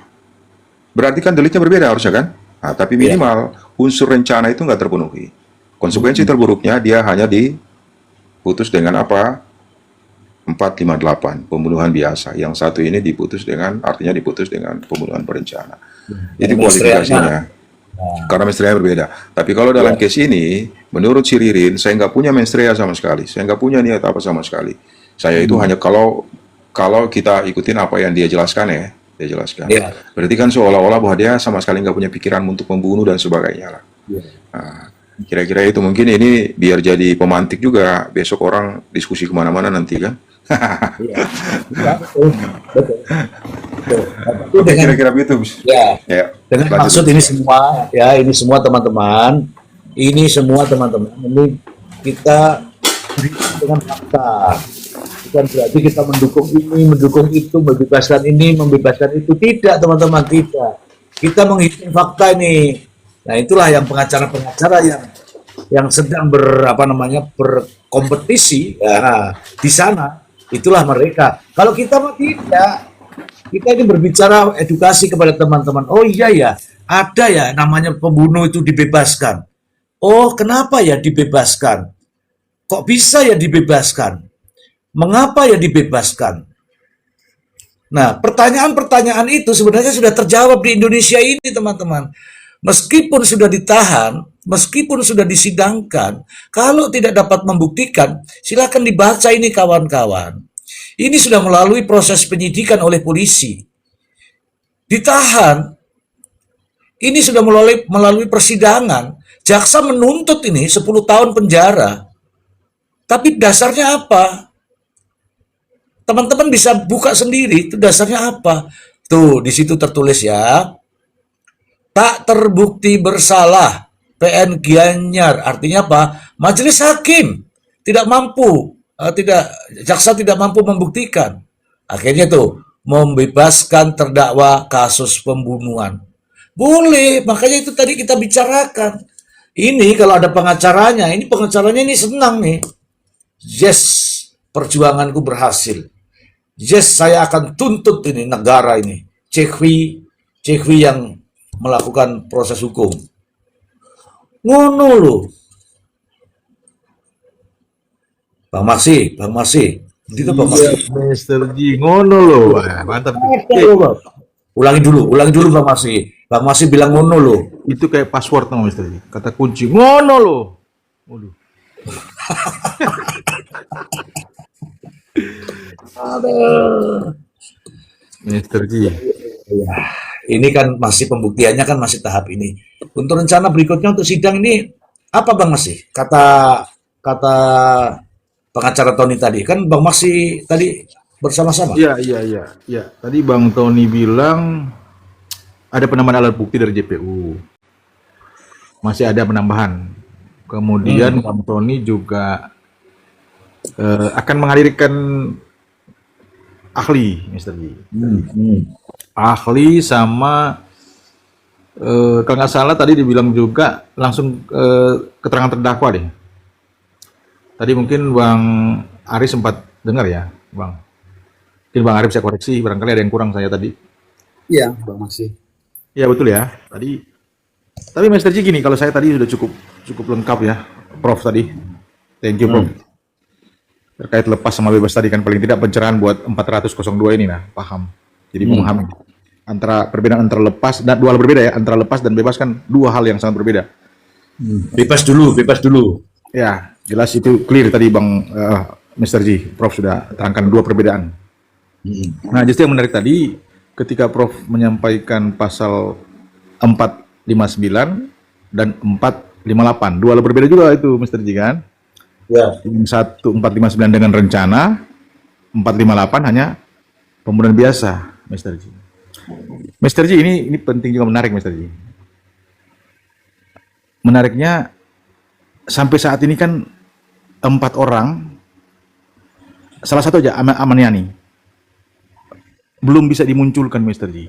berarti kan deliknya berbeda harusnya kan? Nah, tapi minimal unsur rencana itu nggak terpenuhi. Konsekuensi terburuknya dia hanya diputus dengan apa? 458, pembunuhan biasa. Yang satu ini diputus dengan pembunuhan berencana. Itu kualifikasinya. Karena menstrea berbeda. Tapi kalau dalam case ini, menurut si Ririn, saya nggak punya menstrea sama sekali. Saya nggak punya niat apa sama sekali. Saya itu hanya kalau kita ikutin apa yang dia jelaskan ya. Dia jelaskan. Berarti kan seolah-olah bahwa dia sama sekali nggak punya pikiran untuk membunuh dan sebagainya lah. Kira-kira itu mungkin ini biar jadi pemantik juga besok orang diskusi kemana-mana nanti kan. Iya, iya, betul, betul, betul. Tapi Oke, dengan kira-kira begitu. Gus. ya, Ya, dengan lanjut. maksud ini semua, ya ini semua teman-teman, ini kita berikan dengan fakta. Bukan berarti kita mendukung ini, mendukung itu, membebaskan ini, membebaskan itu. Tidak, teman-teman, tidak. Kita menghitung fakta ini. Nah, itulah yang pengacara-pengacara yang sedang berkompetisi ya, di sana. Itulah mereka. Kalau kita mah tidak. Kita ini berbicara edukasi kepada teman-teman. Oh iya ya, ada ya namanya pembunuh itu dibebaskan. Oh, kenapa ya dibebaskan? Kok bisa ya dibebaskan? Mengapa ya dibebaskan? Nah, pertanyaan-pertanyaan itu sebenarnya sudah terjawab di Indonesia ini, teman-teman. Meskipun sudah ditahan, meskipun sudah disidangkan, kalau tidak dapat membuktikan, silakan dibaca ini kawan-kawan. Ini sudah melalui proses penyidikan oleh polisi. Ditahan, ini sudah melalui persidangan. Jaksa menuntut ini 10 tahun penjara. Tapi dasarnya apa? Teman-teman bisa buka sendiri, itu dasarnya apa? Tuh, di situ tertulis ya. Tak terbukti bersalah, PN Gianyar. Artinya apa? Majelis hakim tidak mampu, jaksa tidak mampu membuktikan. Akhirnya tuh, membebaskan terdakwa kasus pembunuhan. Boleh, makanya itu tadi kita bicarakan. Ini kalau ada pengacaranya, ini pengacaranya ini senang nih. Yes, perjuanganku berhasil. Yes, saya akan tuntut ini negara ini. Cekwi yang melakukan proses hukum. Ngono loh. Bang Masih. Itu Bang Masih. Mr. Ji, ngono loh. Wah, mantap. Ulangi dulu Bang Masih. Bang Masih bilang ngono loh. Itu kayak password nama Mr. Ji. Kata kunci, ngono loh. Waduh. Mr. Ji. Ya, ini kan masih pembuktiannya kan masih tahap ini. Untuk rencana berikutnya untuk sidang ini apa Bang Masih? Kata pengacara Tony tadi kan Bang Masih tadi bersama-sama. Iya. Tadi Bang Tony bilang ada penambahan alat bukti dari JPU. Masih ada penambahan. Kemudian Bang Tony juga akan menghadirkan ahli, Mr. Ji. Ahli sama kalau nggak salah tadi dibilang juga langsung keterangan terdakwa deh. Tadi mungkin Bang Aris sempat dengar ya, Bang. Mungkin Bang Arif saya koreksi, barangkali ada yang kurang saya tadi. Iya, Bang Masih. Iya betul ya. Tapi Mr. Ji gini, kalau saya tadi sudah cukup lengkap ya, Prof tadi. Thank you, Prof. Terkait lepas sama bebas tadi kan paling tidak pencerahan buat 402 ini nah, paham. Jadi memahami antara perbedaan antara lepas dan dua hal berbeda ya, antara lepas dan bebas kan dua hal yang sangat berbeda. Bebas dulu. Ya, jelas itu clear tadi Bang Mr. Ji, Prof sudah terangkan dua perbedaan. Nah, justru yang menarik tadi ketika Prof menyampaikan pasal 459 dan 458, dua hal berbeda juga itu Mr. Ji kan? Ya. Yang satu 459 dengan rencana, 458 hanya pembunuhan biasa, Mr. Ji. Mr. Ji ini penting juga menarik, Mr. Ji. Menariknya sampai saat ini kan 4 orang, salah satu aja Amaniani, belum bisa dimunculkan, Mr. Ji.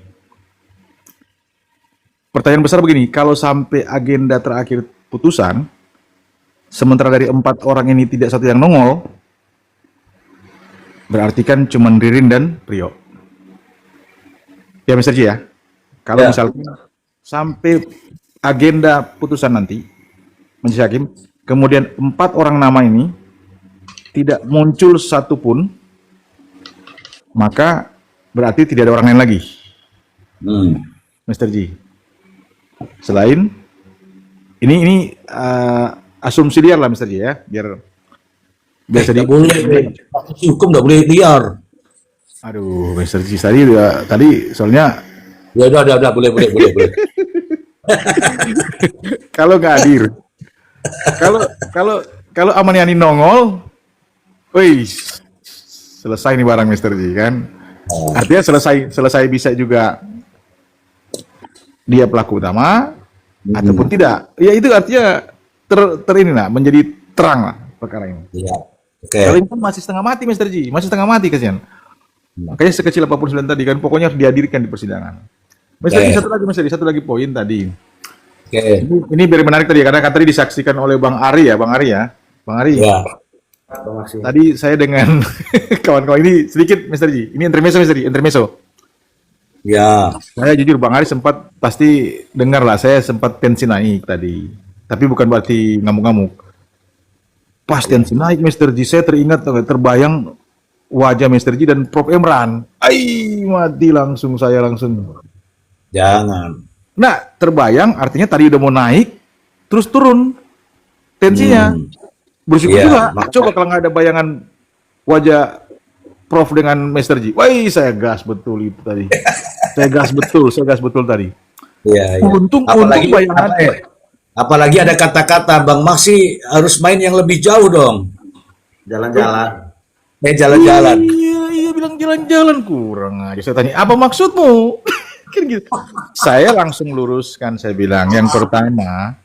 Pertanyaan besar begini, kalau sampai agenda terakhir putusan, sementara dari 4 orang ini tidak satu yang nongol, berarti kan cuma Ririn dan Priyo. Ya Mr. Ji ya, kalau misalnya sampai agenda putusan nanti, Majelis Hakim, kemudian 4 orang nama ini tidak muncul satupun, maka berarti tidak ada orang lain lagi. Mr. Ji. Selain ini asumsi liar lah Mr. Ji ya, biar Nggak boleh. Hukum nggak boleh liar. Aduh, Mr. Ji tadi soalnya Ya udah boleh. kalau nggak hadir Kalau kalau kalau Amaniani nongol, wih, selesai nih barang Mister Ji kan. Artinya selesai bisa juga dia pelaku utama ataupun tidak. Ya itu artinya ini lah, menjadi terang lah perkara ini. Iya. Oke. Kalau ini kan masih setengah mati Mister Ji, masih setengah mati kasihan. Makanya sekecil apapun 9 tadi kan pokoknya harus dihadirkan di persidangan. Mister Ji, satu lagi poin tadi. Oke. Ini very menarik tadi karena kan tadi disaksikan oleh Bang Ari ya. Bang Ari. Ya. Tadi saya dengan kawan-kawan ini sedikit Mister Ji. Ini intermezzo Mister Ji, intermezzo. Ya. Saya jujur Bang Ari sempat pasti dengar lah, saya sempat tensi naik tadi. Tapi bukan berarti ngamuk-ngamuk. Pas tensi naik Mister Ji, saya terbayang wajah Mister Ji dan Prof Emran. Mati langsung saya langsung. Jangan. Nah, terbayang artinya tadi udah mau naik, terus turun tensinya. Bersyukur Iya, juga. makanya. Coba kalau nggak ada bayangan wajah Prof dengan Mister Ji. Saya gas betul itu tadi. saya gas betul tadi. Iya, iya. Untung bayangan. Apalagi ada kata-kata Bang Maksi harus main yang lebih jauh dong. Jalan-jalan. Jalan-jalan. Iya bilang jalan-jalan kurang aja. Saya tanya, apa maksudmu? Kan gitu. Saya langsung luruskan, saya bilang, yang pertama,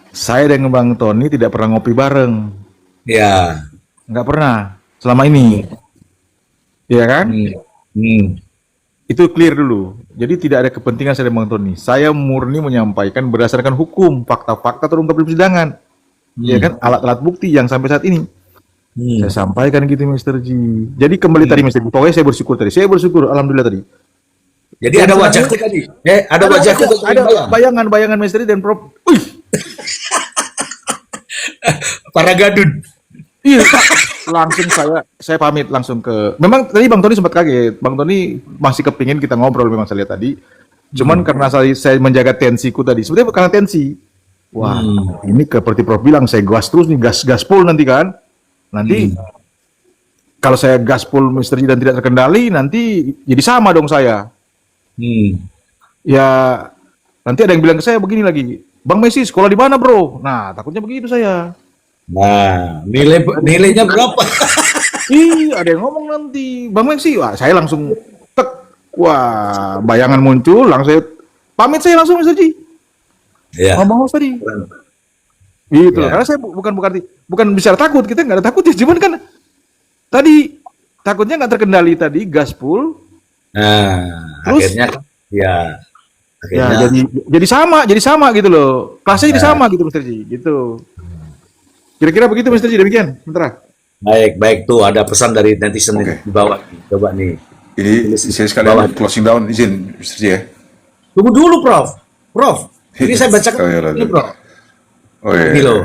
saya dengan Bang Tony tidak pernah ngopi bareng. Ya. Nggak pernah, selama ini. Iya kan? Itu clear dulu. Jadi tidak ada kepentingan saya dengan Bang Tony. Saya murni menyampaikan berdasarkan hukum, fakta-fakta terungkap di persidangan. Iya kan? Alat-alat bukti yang sampai saat ini. Saya sampaikan gitu Mister Ji. Jadi kembali tadi Mister Ji. Pokoknya saya bersyukur tadi. Saya bersyukur, alhamdulillah tadi. Jadi ada wajahku tadi. Ada wajahku tadi. Ada bayangan Mister Ji dan Prof. Para gadun. Iya, langsung saya pamit langsung ke. Memang tadi Bang Tony sempat kaget. Bang Tony masih kepingin kita ngobrol memang saya lihat tadi. Cuman karena saya menjaga tensiku tadi. Sebenarnya karena tensi. Wah, ini seperti Prof bilang saya gas terus nih, gas full nanti kan. Nanti kalau saya gas full Mister Ji dan tidak terkendali, nanti jadi sama dong saya. Ya, nanti ada yang bilang ke saya begini lagi. Bang Messi sekolah di mana, Bro? Nah, takutnya begitu saya. Nah, nilainya berapa? Ada yang ngomong nanti, Bang Messi. Wah, saya langsung tek. Wah, bayangan muncul, langsung saya pamit saya langsung Mister Ji. Iya. Ngomong tadi. Gitu loh. Karena saya bukan bicara takut, kita nggak ada takut ya. Cuman kan tadi takutnya nggak terkendali tadi, gas full. Nah, Terus, akhirnya jadi sama gitu loh. Kelasnya jadi sama gitu Mister Ji, gitu. Kira-kira begitu Mister Ji, demikian. Sementara. baik tuh ada pesan dari netizen Oke. di bawah. Coba nih. Ini saya sekalian closing down izin Mr. J ya. Tunggu dulu, Prof. Ini saya bacakan Oh, iya, ini, Prof. Oh iya. Ini loh.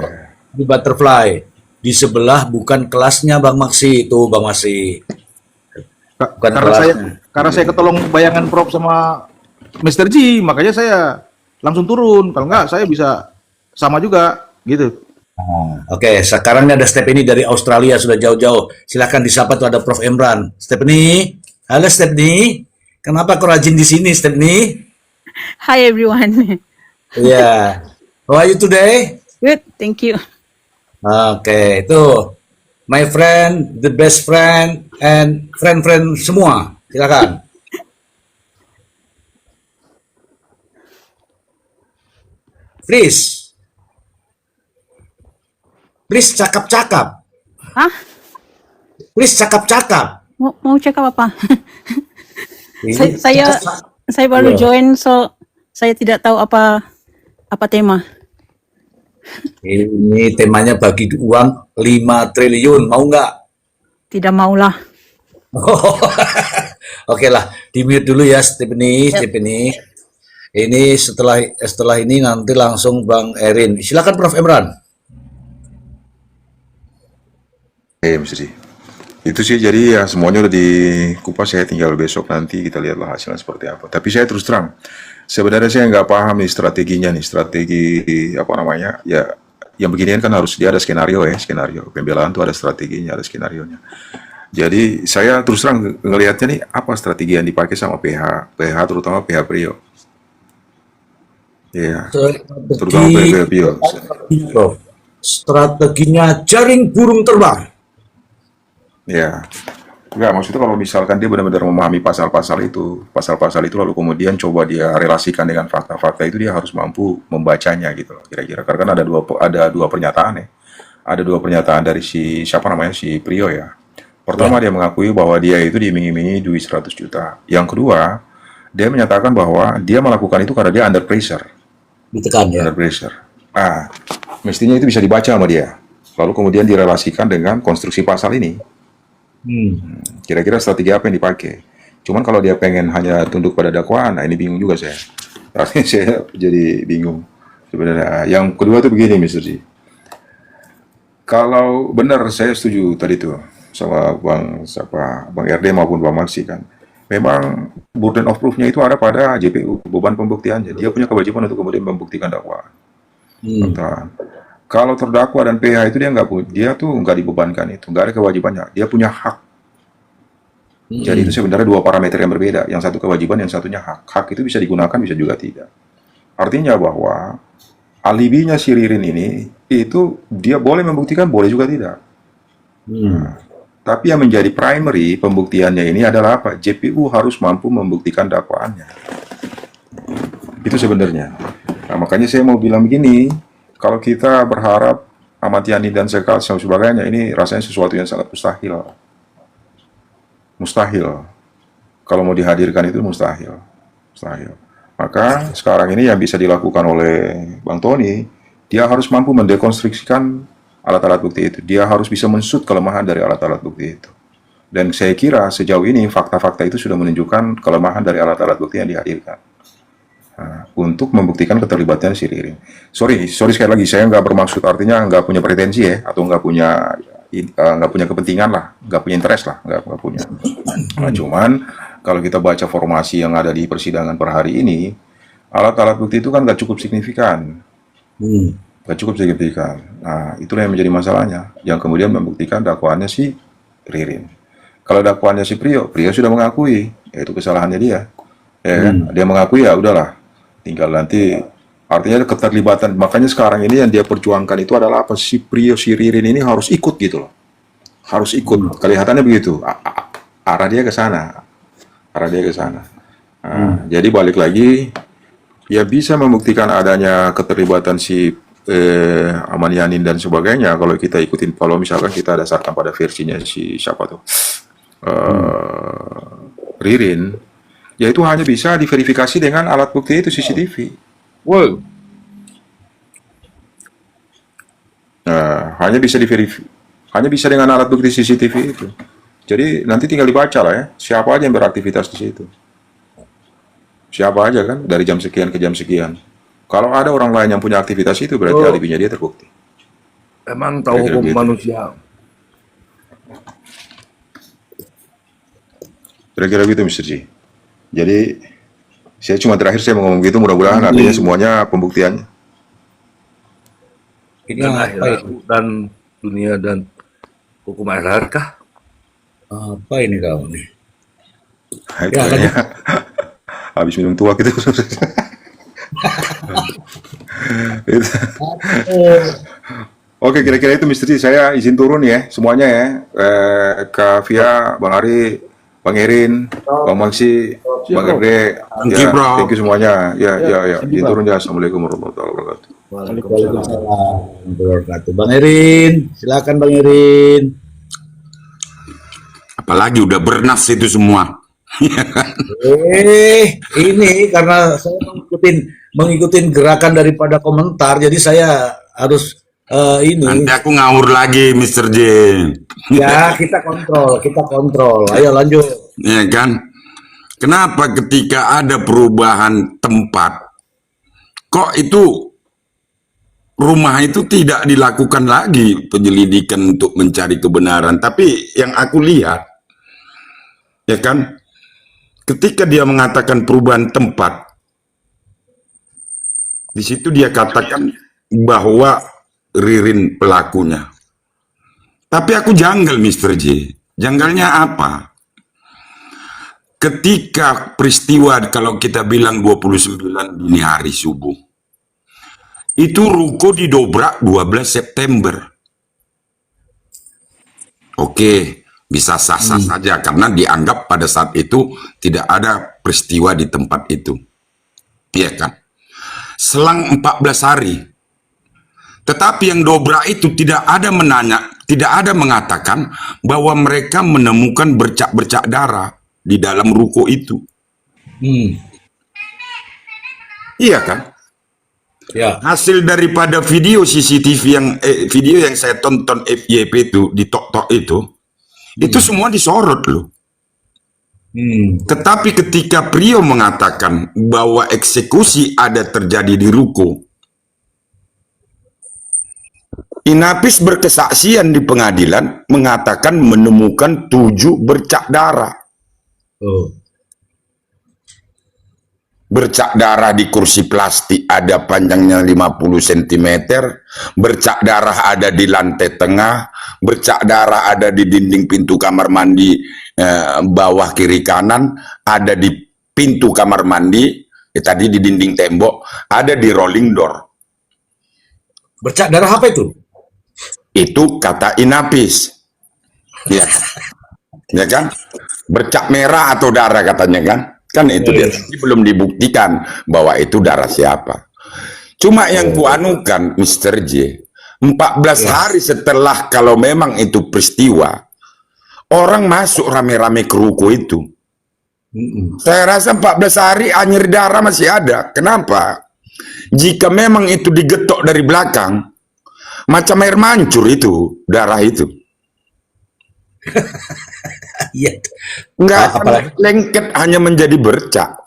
Di Butterfly. Di sebelah bukan kelasnya Bang Maksi itu, Bang Maksi. Bukan Karena saya ketolong bayangan Prof sama Mister Ji, makanya saya langsung turun. Kalau enggak, saya bisa sama juga, gitu. Oke, sekarang ini ada Stephanie dari Australia, sudah jauh-jauh. Silakan disapa tuh, ada Prof Emran. Stephanie, halo Stephanie. Kenapa kau rajin di sini, Stephanie? Hi everyone. Iya. How are you today? Good, thank you. Oke, itu my friend, the best friend, and friend-friend semua. Silakan. Please cakap-cakap. Hah? Please cakap-cakap. Mau cakap apa? Ini saya baru Iya. join, so saya tidak tahu apa tema. Ini temanya bagi uang 5 triliun, mau nggak? Tidak maulah. Oke lah, di mute dulu ya Stephanie. Ini setelah ini nanti langsung Bang Erin. Silakan Prof Emran. Mr. J. Itu sih jadi ya semuanya udah dikupas, saya tinggal besok nanti kita lihatlah hasilnya seperti apa. Tapi saya terus terang, sebenarnya saya nggak paham nih strateginya nih, strategi apa namanya ya, yang beginian kan harus dia ada skenario pembelaan tuh ada strateginya, ada skenarionya. Jadi saya terus terang ngelihatnya nih apa strategi yang dipakai sama PH terutama PH Priok. Iya, terutama Strategi PPPO. Prof. Strateginya jaring burung terbang. Ya, enggak, maksudnya kalau misalkan dia benar-benar memahami pasal-pasal itu lalu kemudian coba dia relasikan dengan fakta-fakta itu, dia harus mampu membacanya gitu loh, kira-kira. Karena kan ada dua pernyataan ya. Ada dua pernyataan dari siapa namanya, si Prio ya. Pertama, dia mengakui bahwa dia itu diiming-imingi duit 100 juta. Yang kedua, dia menyatakan bahwa dia melakukan itu karena dia under pressure. Ditekan ya. Under pressure. Ah, mestinya itu bisa dibaca sama dia. Lalu kemudian direlasikan dengan konstruksi pasal ini. Kira-kira strategi apa yang dipakai? Cuman kalau dia pengen hanya tunduk pada dakwaan, nah ini bingung juga saya. Artinya saya jadi bingung sebenarnya. Yang kedua tuh begini, Mr. G. Kalau benar, saya setuju tadi tuh sama Bang RD maupun Bang Maksi kan. Memang burden of proof-nya itu ada pada JPU, beban pembuktiannya. Dia punya kewajiban untuk kemudian membuktikan dakwaan. Kalau terdakwa dan PH itu dia tuh nggak dibebankan itu, nggak ada kewajibannya. Dia punya hak. Jadi itu sebenarnya dua parameter yang berbeda. Yang satu kewajiban, yang satunya hak. Hak itu bisa digunakan, bisa juga tidak. Artinya bahwa alibinya si Ririn ini itu dia boleh membuktikan, boleh juga tidak. Tapi yang menjadi primary pembuktiannya ini adalah apa? JPU harus mampu membuktikan dakwaannya. Itu sebenarnya. Nah, makanya saya mau bilang begini. Kalau kita berharap Ahmad Yani dan Sekal dan sebagainya, ini rasanya sesuatu yang sangat mustahil. Mustahil. Kalau mau dihadirkan itu mustahil. Mustahil. Maka sekarang ini yang bisa dilakukan oleh Bang Tony, dia harus mampu mendekonstruksikan alat-alat bukti itu. Dia harus bisa mensut kelemahan dari alat-alat bukti itu. Dan saya kira sejauh ini fakta-fakta itu sudah menunjukkan kelemahan dari alat-alat bukti yang dihadirkan. Untuk membuktikan keterlibatan si Ririn. Sorry sekali lagi, saya nggak bermaksud artinya nggak punya pretensi ya, atau nggak punya kepentingan lah, nggak punya interest lah, nggak punya. Nah, cuman kalau kita baca formasi yang ada di persidangan per hari ini, alat-alat bukti itu kan nggak cukup signifikan, nggak cukup signifikan. Nah, itulah yang menjadi masalahnya, yang kemudian membuktikan dakwaannya si Ririn. Kalau dakwaannya si Prio sudah mengakui, yaitu kesalahannya dia. Ya kan? Dia mengakui, ya udahlah. Tinggal nanti, artinya keterlibatan. Makanya sekarang ini yang dia perjuangkan itu adalah apa? Si Prio, si Ririn ini harus ikut gitu loh. Harus ikut. Kelihatannya begitu. Arah dia ke sana. Arah dia ke sana. Jadi balik lagi, ya bisa membuktikan adanya keterlibatan si Ahmad Yani dan sebagainya. Kalau kita ikutin, kalau misalkan kita dasarkan pada versinya si siapa tuh? Ririn. Ya itu hanya bisa diverifikasi dengan alat bukti itu, CCTV. Wow. Nah, hanya bisa dengan alat bukti CCTV itu. Jadi nanti tinggal dibaca lah ya, siapa aja yang beraktivitas di situ. Siapa aja kan, dari jam sekian ke jam sekian. Kalau ada orang lain yang punya aktivitas itu, berarti alibinya dia terbukti. Emang tahu Kira-kira hukum gitu. manusia. Kira-kira gitu, Mr. G. Jadi, saya cuma terakhir saya mau ngomong gitu, mudah-mudahan artinya semuanya pembuktiannya. Ini Dan apa akhirat ini? dan dunia dan hukum akhirat kah? Apa ini kau nih? Nah, itu Ya, kayaknya habis minum tua gitu. Itu. Oke, kira-kira itu Mr. G. Saya izin turun ya, semuanya ya. Kak Via, Bang Ari, Bang Erin, Bang Maksi, Bang Erde, Thank you, bro. thank you semuanya. Ya. Izin turun ya. Assalamualaikum warahmatullahi wabarakatuh. Waalaikumsalam warahmatullahi wabarakatuh. Bang Erin, silakan Bang Erin. Apalagi udah bernas itu semua. Ini karena saya mengikutin gerakan daripada komentar, jadi saya harus ini. Nanti aku ngawur lagi, Mr. J. Ya, kita kontrol. Ayo lanjut. Ya kan? Kenapa ketika ada perubahan tempat, kok itu rumah itu tidak dilakukan lagi penyelidikan untuk mencari kebenaran? Tapi yang aku lihat, ya kan, ketika dia mengatakan perubahan tempat, di situ dia katakan bahwa Ririn pelakunya. Tapi aku janggal, Mr. J. Janggalnya apa? Ketika peristiwa, kalau kita bilang 29 dini hari subuh, Itu ruko didobrak 12 September. Oke, bisa sah-sah saja karena dianggap pada saat itu tidak ada peristiwa di tempat itu. Iya kan? Selang 14 hari. Tetapi yang dobrak itu tidak ada mengatakan bahwa mereka menemukan bercak-bercak darah di dalam ruko itu. Iya kan? Ya. Hasil daripada video CCTV video yang saya tonton FYP itu di Tok itu semua disorot loh. Tetapi ketika Priyo mengatakan bahwa eksekusi ada terjadi di ruko, Inapis berkesaksian di pengadilan mengatakan menemukan 7 bercak darah. Bercak darah di kursi plastik ada panjangnya 50 cm, bercak darah ada di lantai tengah, bercak darah ada di dinding pintu kamar mandi bawah kiri kanan, ada di pintu kamar mandi, tadi di dinding tembok, ada di rolling door. Bercak darah apa itu? Itu kata Inapis. Ya. Ya kan? Bercak merah atau darah katanya kan? Kan itu dia. Tapi belum dibuktikan bahwa itu darah siapa. Cuma yang kuanukan Mr. J, 14 hari setelah kalau memang itu peristiwa, orang masuk rame-rame ke ruko itu. Saya rasa 14 hari anjir darah masih ada. Kenapa? Jika memang itu digetok dari belakang, macam air mancur itu, darah itu. Iya. Enggak lengket, hanya menjadi bercak.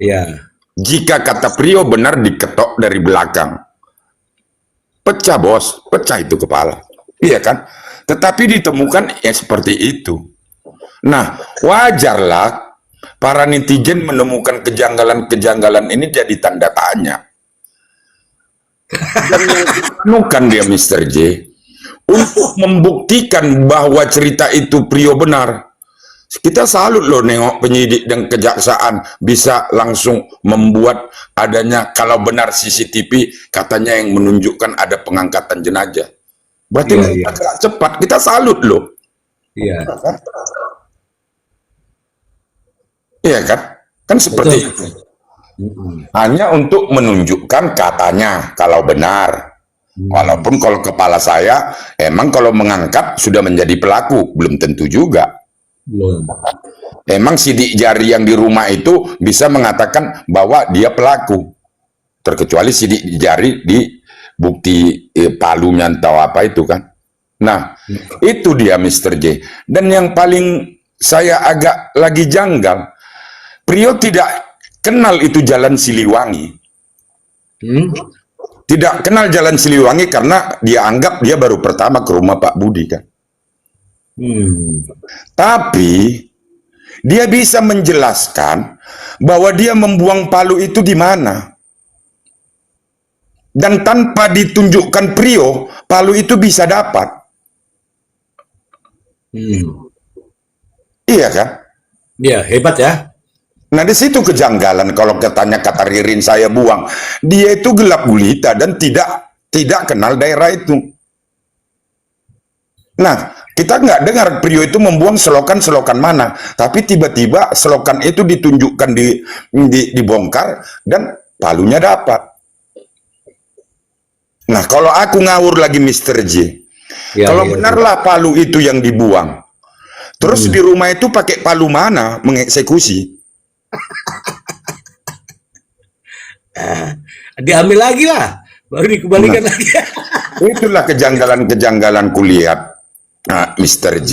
Iya. Jika kata Priyo benar diketok dari belakang, pecah bos, pecah itu kepala. Iya kan? Tetapi ditemukan ya seperti itu. Nah, wajarlah para netizen menemukan kejanggalan-kejanggalan ini jadi tanda tanya. Dan yang ditemukan dia Mr. J untuk membuktikan bahwa cerita itu Priyo benar. Kita salut loh nengok penyidik dan kejaksaan bisa langsung membuat adanya, kalau benar CCTV katanya yang menunjukkan ada pengangkatan jenazah. Berarti mereka gerak cepat, kita salut loh. Iya. Iya kan? Kan seperti itu. Hanya untuk menunjukkan katanya kalau benar. Walaupun kalau kepala saya emang kalau mengangkat sudah menjadi pelaku, belum tentu juga. Emang sidik jari yang di rumah itu bisa mengatakan bahwa dia pelaku, terkecuali sidik jari di bukti palunya atau apa itu kan. Nah, itu dia Mr. J. Dan yang paling saya agak lagi janggal, Priyo tidak kenal itu jalan Siliwangi. Tidak kenal jalan Siliwangi karena dia anggap dia baru pertama ke rumah Pak Budi kan. Tapi dia bisa menjelaskan bahwa dia membuang palu itu di mana. Dan tanpa ditunjukkan Priyo, palu itu bisa dapat. Iya kan? Iya, hebat ya. Nah di situ kejanggalan kalau katanya kata Ririn saya buang. Dia itu gelap gulita dan tidak kenal daerah itu. Nah, kita nggak dengar Priyo itu membuang selokan-selokan mana, tapi tiba-tiba selokan itu ditunjukkan dibongkar dan palunya dapat. Nah, kalau aku ngawur lagi Mr. J, kalau benarlah palu itu yang dibuang, terus di rumah itu pakai palu mana mengeksekusi? Diambil lagi lah, baru dikembalikan lagi. Itulah kejanggalan-kejanggalan kulihat Mr. J,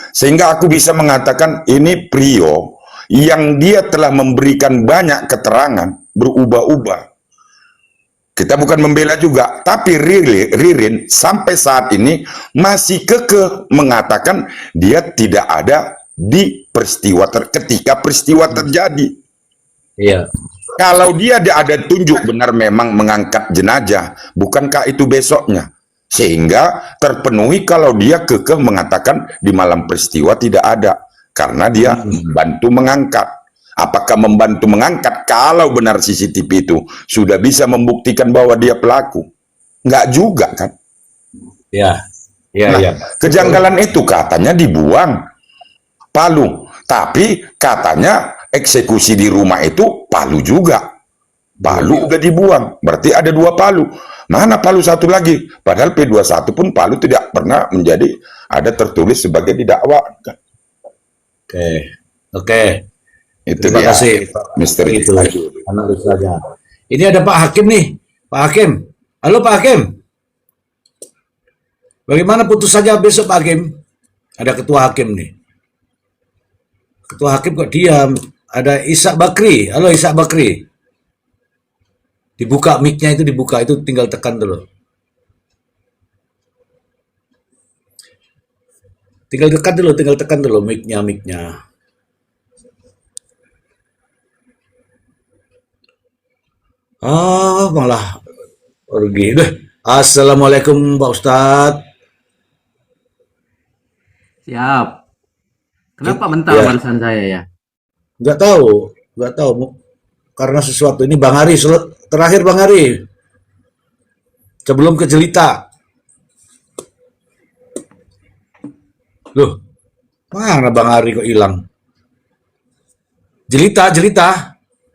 sehingga aku bisa mengatakan ini Priyo yang dia telah memberikan banyak keterangan berubah-ubah. Kita bukan membela juga, tapi Ririn sampai saat ini masih kekeh mengatakan dia tidak ada di peristiwa ketika peristiwa terjadi. Iya. Kalau dia ada tunjuk benar memang mengangkat jenazah, bukankah itu besoknya? Sehingga terpenuhi kalau dia kekeh mengatakan di malam peristiwa tidak ada, karena dia bantu mengangkat. Apakah membantu mengangkat kalau benar CCTV itu sudah bisa membuktikan bahwa dia pelaku? Nggak juga kan? Ya, ya, Nah, ya. kejanggalan itu katanya dibuang Palu, tapi katanya eksekusi di rumah itu Palu juga. Palu udah dibuang, berarti ada 2 Palu. Mana Palu satu lagi? Padahal P21 pun Palu tidak pernah menjadi ada tertulis sebagai didakwa. Oke, oke. Itu Terima dia, kasih. misteri Itu analisanya. Ini ada Pak Hakim nih, Pak Hakim. Halo Pak Hakim. Bagaimana putusannya besok Pak Hakim? Ada Ketua Hakim nih. Ketua Hakim kok diam? Ada Ishak Bakri. Halo Ishak Bakri. Dibuka mic-nya, itu dibuka, itu tinggal tekan dulu. Tinggal tekan dulu mic-nya. Ah, malah pergi deh. Assalamualaikum Pak Ustadz. Siap. Kenapa bentar Ya. barusan saya ya? Nggak tahu. Karena sesuatu ini Bang Ari, terakhir Bang Ari. Sebelum ke Jelita. Loh, mana Bang Ari kok hilang? Jelita.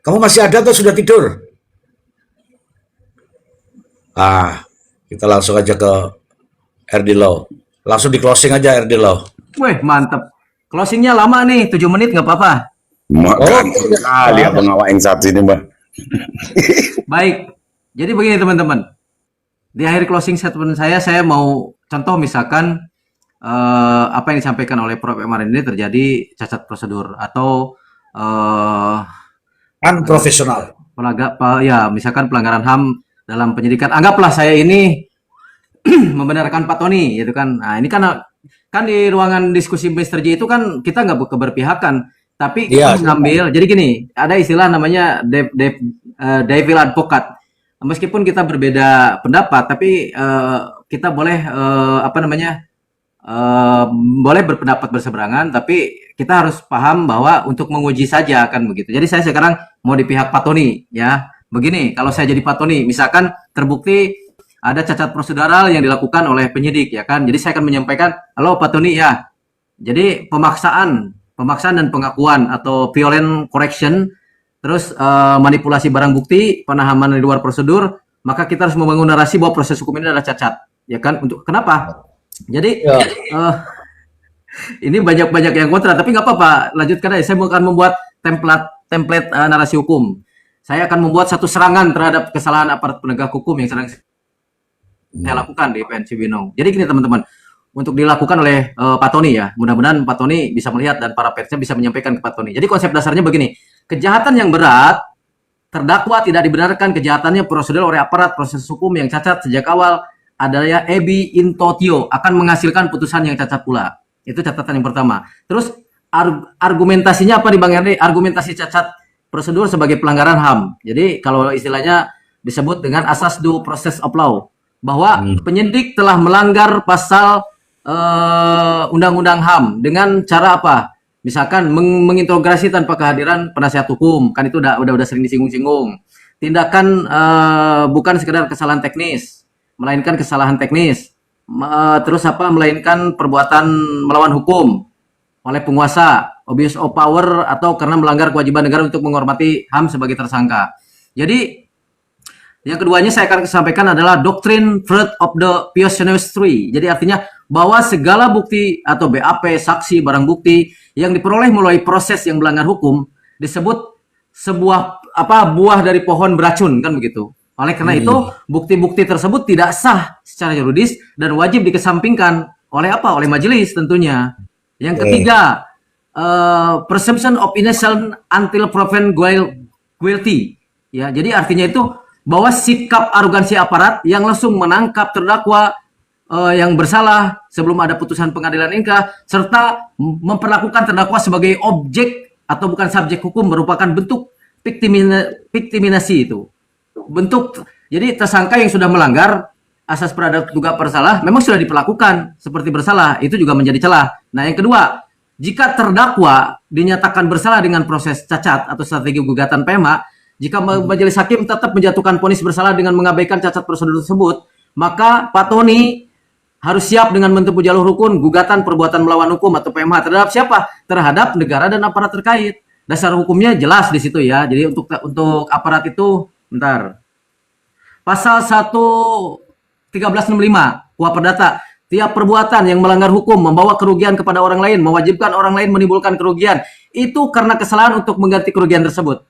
Kamu masih ada atau sudah tidur? Kita langsung aja ke RD Law. Langsung di closing aja RD Law. Wih, mantep. Closingnya lama nih, 7 menit nggak apa-apa. Makan kali abang awak yang satu ini, Bang. Baik. Jadi begini teman-teman. Di akhir closing statement saya mau contoh misalkan apa yang disampaikan oleh Prof. kemarin ini terjadi cacat prosedur atau Unprofesional. misalkan pelanggaran HAM dalam penyidikan. Anggaplah saya ini membenarkan Pak Tony, gitu kan. Nah, ini kan di ruangan diskusi Mr. J itu kan kita nggak keberpihakan, tapi kita mengambil. Jadi gini, ada istilah namanya devil advocate. Meskipun kita berbeda pendapat, tapi kita boleh boleh berpendapat berseberangan, tapi kita harus paham bahwa untuk menguji saja kan begitu. Jadi saya sekarang mau di pihak Pak Tony, ya. Begini, kalau saya jadi Pak Tony, misalkan terbukti ada cacat prosedural yang dilakukan oleh penyidik, ya kan. Jadi saya akan menyampaikan, halo Pak Tony, ya. Jadi pemaksaan dan pengakuan atau violent correction, terus manipulasi barang bukti, penahanan di luar prosedur, maka kita harus membangun narasi bahwa proses hukum ini adalah cacat, ya kan. Untuk kenapa? Jadi ini banyak yang kontra, tapi nggak apa-apa, lanjutkan aja. Saya akan membuat template narasi hukum. Saya akan membuat satu serangan terhadap kesalahan aparat penegak hukum yang sedang saya lakukan di PN Cibinong. Jadi gini teman-teman, untuk dilakukan oleh Pak Tony, ya. Mudah-mudahan Pak Tony bisa melihat dan para persnya bisa menyampaikan ke Pak Tony. Jadi konsep dasarnya begini, kejahatan yang berat, terdakwa tidak dibenarkan kejahatannya prosedur oleh aparat proses hukum yang cacat sejak awal adalah ebi in totio, akan menghasilkan putusan yang cacat pula. Itu catatan yang pertama. Terus argumentasinya apa di Bang Erdi? Argumentasi cacat prosedur sebagai pelanggaran HAM. Jadi kalau istilahnya disebut dengan asas due process of law, bahwa penyidik telah melanggar pasal undang-undang HAM dengan cara apa? Misalkan mengintegrasi tanpa kehadiran penasihat hukum, kan itu udah sering disinggung-singgung. Tindakan bukan sekedar kesalahan teknis, melainkan kesalahan teknis. Terus melainkan perbuatan melawan hukum oleh penguasa, abuse of power, atau karena melanggar kewajiban negara untuk menghormati HAM sebagai tersangka. Jadi yang keduanya saya akan sampaikan adalah Doctrine Fruit of the Poisonous Tree. Jadi artinya bahwa segala bukti atau BAP, saksi, barang bukti yang diperoleh melalui proses yang melanggar hukum disebut sebuah buah dari pohon beracun, kan begitu. Oleh karena itu bukti-bukti tersebut tidak sah secara yuridis dan wajib dikesampingkan oleh majelis tentunya. Yang ketiga, presumption of innocence until proven guilty. Ya, jadi artinya itu bahwa sikap arogansi aparat yang langsung menangkap terdakwa yang bersalah sebelum ada putusan pengadilan inkrah, serta memperlakukan terdakwa sebagai objek atau bukan subjek hukum, merupakan bentuk viktiminasi itu. Jadi tersangka yang sudah melanggar asas praduga bersalah memang sudah diperlakukan seperti bersalah, itu juga menjadi celah. Nah, yang kedua, jika terdakwa dinyatakan bersalah dengan proses cacat atau strategi gugatan PMH, jika majelis hakim tetap menjatuhkan vonis bersalah dengan mengabaikan cacat prosedur tersebut, maka Pak Tony harus siap dengan menempuh jalur hukum gugatan perbuatan melawan hukum atau PMH terhadap siapa? Terhadap negara dan aparat terkait. Dasar hukumnya jelas di situ ya. Jadi untuk aparat itu, bentar. Pasal 1365 KUHP Perdata, tiap perbuatan yang melanggar hukum membawa kerugian kepada orang lain, mewajibkan orang lain menimbulkan kerugian, itu karena kesalahan untuk mengganti kerugian tersebut.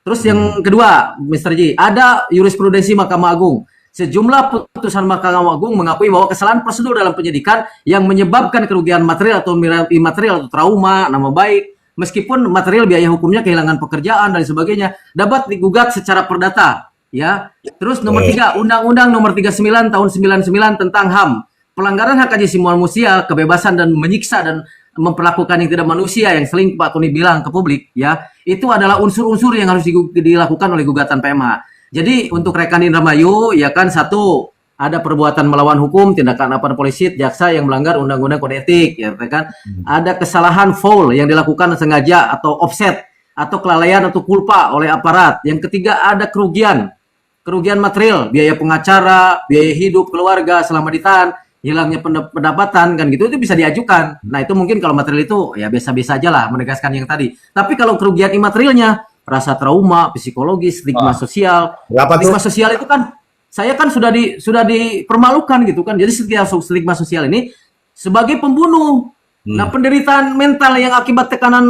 Terus yang kedua, Mr. Ji, ada jurisprudensi Mahkamah Agung. Sejumlah putusan Mahkamah Agung mengakui bahwa kesalahan prosedur dalam penyidikan yang menyebabkan kerugian material atau imaterial atau trauma, nama baik, meskipun material biaya hukumnya kehilangan pekerjaan dan sebagainya, dapat digugat secara perdata. Ya. Terus nomor 3, Undang-Undang nomor 39 tahun 99 tentang HAM. Pelanggaran hak asasi manusia, kebebasan dan menyiksa dan memperlakukan yang tidak manusia yang sering Pak Tony bilang ke publik, ya, itu adalah unsur-unsur yang harus dilakukan oleh gugatan PMH. Jadi untuk rekan Indramayu, ya kan, satu, ada perbuatan melawan hukum, tindakan aparat polisi, jaksa yang melanggar undang-undang kode etik, ya kan. Ada kesalahan foul yang dilakukan sengaja atau offset atau kelalaian atau culpa oleh aparat. Yang ketiga ada kerugian material, biaya pengacara, biaya hidup keluarga selama ditahan, hilangnya pendapatan kan gitu, itu bisa diajukan. Nah itu mungkin kalau material itu ya biasa-biasa aja lah, menegaskan yang tadi. Tapi kalau kerugian imaterialnya, rasa trauma, psikologis, stigma sosial. Stigma sosial itu kan, saya kan sudah dipermalukan gitu kan. Jadi stigma sosial ini sebagai pembunuh. Nah penderitaan mental yang akibat tekanan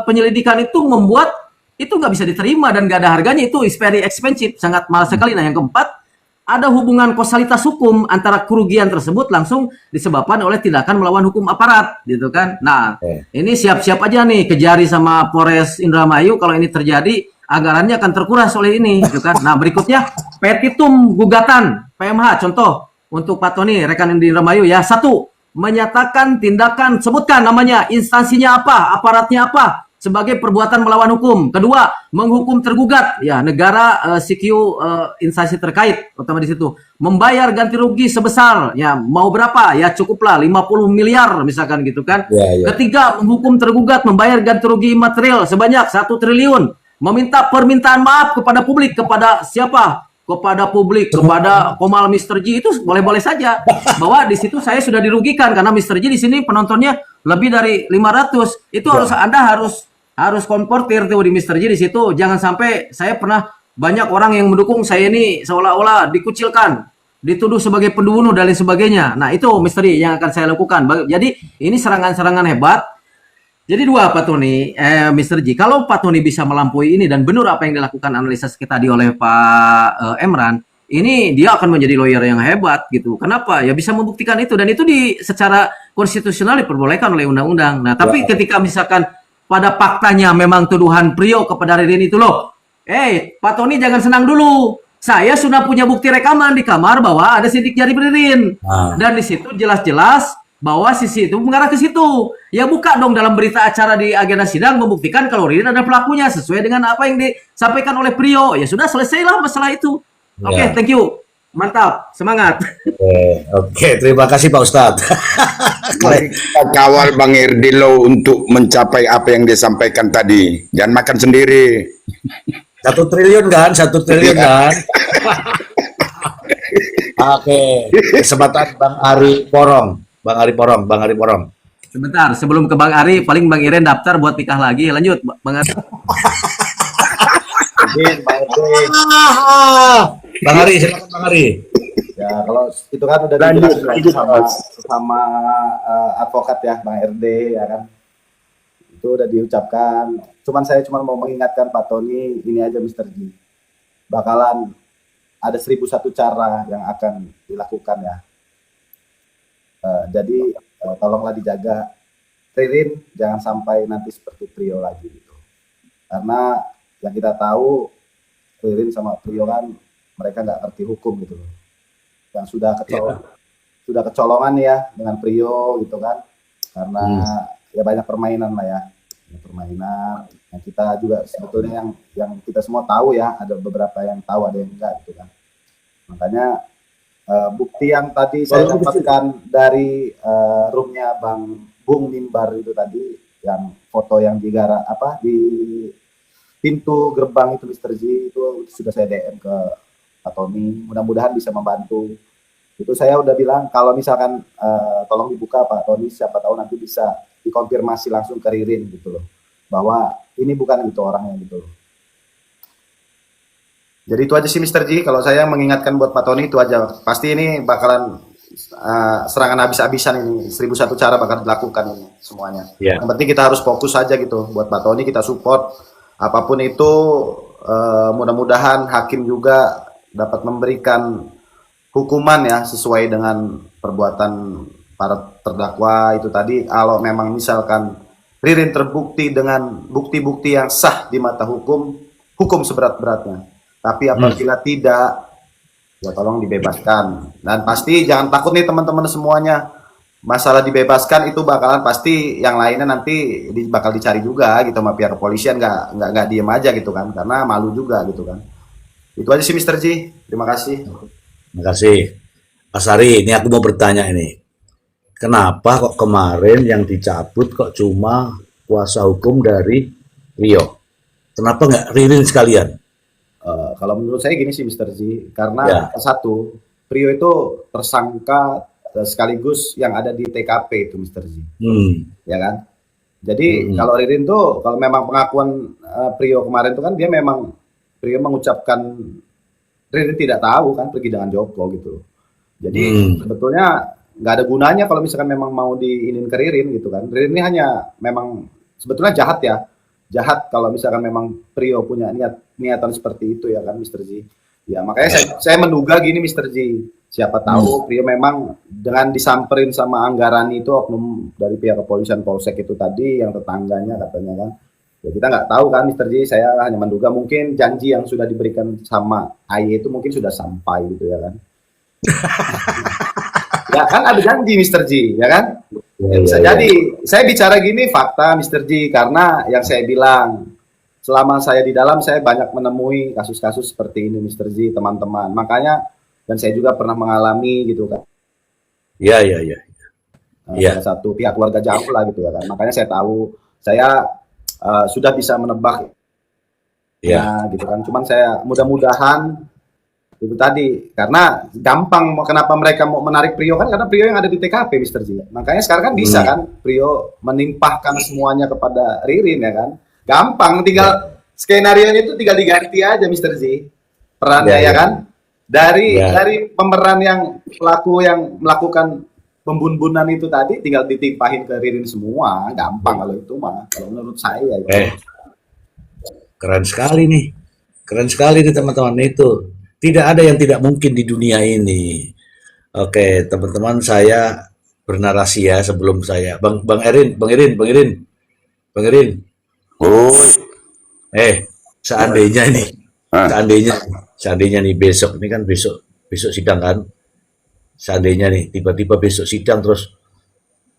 penyelidikan itu membuat itu nggak bisa diterima dan nggak ada harganya, itu is very expensive, sangat mahal sekali. Nah yang keempat, ada hubungan kausalitas hukum antara kerugian tersebut langsung disebabkan oleh tindakan melawan hukum aparat, gitu kan. Nah, ini siap-siap aja nih Kejari sama Polres Indramayu kalau ini terjadi, anggarannya akan terkuras oleh ini, gitu kan. Nah, berikutnya petitum gugatan PMH, contoh untuk Pak Tony, rekan Indramayu ya. 1, menyatakan tindakan, sebutkan namanya, instansinya apa, aparatnya apa, sebagai perbuatan melawan hukum. Kedua, menghukum tergugat, ya negara, CQ, instansi terkait, terutama di situ, membayar ganti rugi sebesar, ya mau berapa, ya cukuplah 50 miliar misalkan gitu kan. Ketiga, menghukum tergugat membayar ganti rugi material sebanyak 1 triliun, meminta permintaan maaf kepada publik, kepada siapa? Kepada publik, kepada Komal Mr. Ji, itu boleh-boleh saja. Bahwa di situ saya sudah dirugikan karena Mr. Ji di sini penontonnya lebih dari 500. Itu Anda harus konfortir tuh di Mr. Ji di situ. Jangan sampai, saya pernah banyak orang yang mendukung saya ini seolah-olah dikucilkan, dituduh sebagai pembunuh dan lain sebagainya. Nah itu Mr. Ji yang akan saya lakukan. Jadi ini serangan-serangan hebat. Jadi 2 Pak Tony, Mr. Ji, kalau Pak Tony bisa melampaui ini dan benar apa yang dilakukan analisis kita tadi oleh Pak Emran, ini dia akan menjadi lawyer yang hebat gitu. Kenapa? Ya bisa membuktikan itu, dan itu secara konstitusional diperbolehkan oleh undang-undang. Nah tapi ketika misalkan pada faktanya memang tuduhan Priyo kepada Ririn itu loh, Pak Tony jangan senang dulu. Saya sudah punya bukti rekaman di kamar bahwa ada sidik jari Ririn. Dan di situ jelas-jelas bahwa sisi itu mengarah ke situ. Ya buka dong dalam berita acara di agenda sidang membuktikan kalau Ririn ada pelakunya sesuai dengan apa yang disampaikan oleh Priyo. Ya sudah, selesailah masalah itu. Oke, thank you. Mantap, semangat. Oke, terima kasih Pak Ustadz. Mari kita kawal Bang Erdilo untuk mencapai apa yang dia sampaikan tadi. Jangan makan sendiri. 1 triliun kan, 1 triliun kan. Oke, kesempatan Bang Ari Porong. Bang Ari Porong. Sebentar, sebelum ke Bang Ari, paling Bang Iren daftar buat nikah lagi. Lanjut, Bang Ari. Bang Ari, silakan Bang Ari. Ya, kalau itu kan udah dijelasin sama advokat ya, Bang RD ya kan. Itu udah diucapkan. Saya cuma mau mengingatkan Pak Tony, ini aja Mr. Ji. Bakalan ada 1001 cara yang akan dilakukan ya. Jadi tolonglah dijaga Ririn, jangan sampai nanti seperti Priyo lagi gitu. Karena yang kita tahu Ririn sama Priyo kan mereka nggak ngerti hukum gitu loh. Yang sudah kecolongan ya dengan Priyo gitu kan. Karena ya banyak permainan lah ya. Permainan yang kita juga sebetulnya yang kita semua tahu ya, ada beberapa yang tahu, ada yang enggak gitu kan. Makanya bukti yang tadi saya dapatkan dari roomnya Bung Mimbar itu tadi, yang foto yang di di pintu gerbang itu Mr. Z itu sudah saya DM ke Pak Tony, mudah-mudahan bisa membantu. Itu saya udah bilang kalau misalkan tolong dibuka Pak Tony, siapa tahu nanti bisa dikonfirmasi langsung ke Ririn gitu loh, bahwa ini bukan itu orangnya gitu loh. Jadi itu aja sih Mr. G, kalau saya mengingatkan buat Pak Tony itu aja. Pasti ini bakalan serangan habis-habisan ini, 1001 cara bakal dilakukan ini semuanya. Yang penting kita harus fokus aja gitu buat Pak Tony, kita support apapun itu. Mudah-mudahan hakim juga dapat memberikan hukuman ya sesuai dengan perbuatan para terdakwa itu tadi. Kalau memang misalkan Ririn terbukti dengan bukti-bukti yang sah di mata hukum, hukum seberat-beratnya. Tapi apabila tidak, ya tolong dibebaskan. Dan pasti jangan takut nih teman-teman semuanya, masalah dibebaskan itu bakalan pasti yang lainnya nanti bakal dicari juga gitu sama pihak kepolisian, nggak diem aja gitu kan, karena malu juga gitu kan. Itu aja sih Mr. G, terima kasih. Terima kasih. Mas Ari, ini aku mau bertanya ini. Kenapa kok kemarin yang dicabut kok cuma kuasa hukum dari Rio? Kenapa nggak Ririn sekalian? Kalau menurut saya gini sih Mr. Z, karena satu, Rio itu tersangka sekaligus yang ada di TKP itu Mr. Z, ya kan? Jadi kalau Ririn tuh, kalau memang pengakuan Rio kemarin tuh kan dia memang Rio mengucapkan Ririn tidak tahu kan pergi dengan Joko gitu. Jadi sebetulnya nggak ada gunanya kalau misalkan memang mau diinin ke Ririn gitu kan. Ririn ini hanya memang sebetulnya jahat ya. Jahat kalau misalkan memang Prio punya niatan seperti itu ya kan Mr. Z. Ya makanya saya menduga gini Mr. Z. Siapa tahu Prio memang dengan disamperin sama Anggarani itu oknum dari pihak kepolisian Polsek itu tadi yang tetangganya katanya kan. Ya kita nggak tahu kan Mr. Z. Saya hanya menduga mungkin janji yang sudah diberikan sama AY itu mungkin sudah sampai gitu ya kan. Ya kan ada janji Mr. Z ya kan. Ya, bisa jadi saya bicara gini fakta Mr. G, karena yang saya bilang selama saya di dalam saya banyak menemui kasus-kasus seperti ini Mr. G, teman-teman, makanya dan saya juga pernah mengalami gitu kan. Salah satu pihak keluarga jauh lah gitu ya kan, makanya saya tahu, saya sudah bisa menebak gitu kan, cuman saya mudah-mudahan itu tadi, karena gampang kenapa mereka mau menarik Prio kan, karena Prio yang ada di TKP Mr. Z. Makanya sekarang kan bisa kan Prio menimpahkan semuanya kepada Ririn ya kan. Gampang, tinggal skenario-nya itu tinggal diganti aja Mr. Z. Perannya ya kan. Dari pemeran yang pelaku yang melakukan pembunbunan itu tadi tinggal ditimpahin ke Ririn semua. Gampang kalau itu mah, kalau menurut saya itu. Keren sekali nih. Keren sekali nih teman-teman itu. Tidak ada yang tidak mungkin di dunia ini. Oke, teman-teman, saya bernarasi ya sebelum saya. Bang Erin. Oh, Seandainya nih, seandainya nih besok, ini kan besok sidang kan. Seandainya nih, tiba-tiba besok sidang terus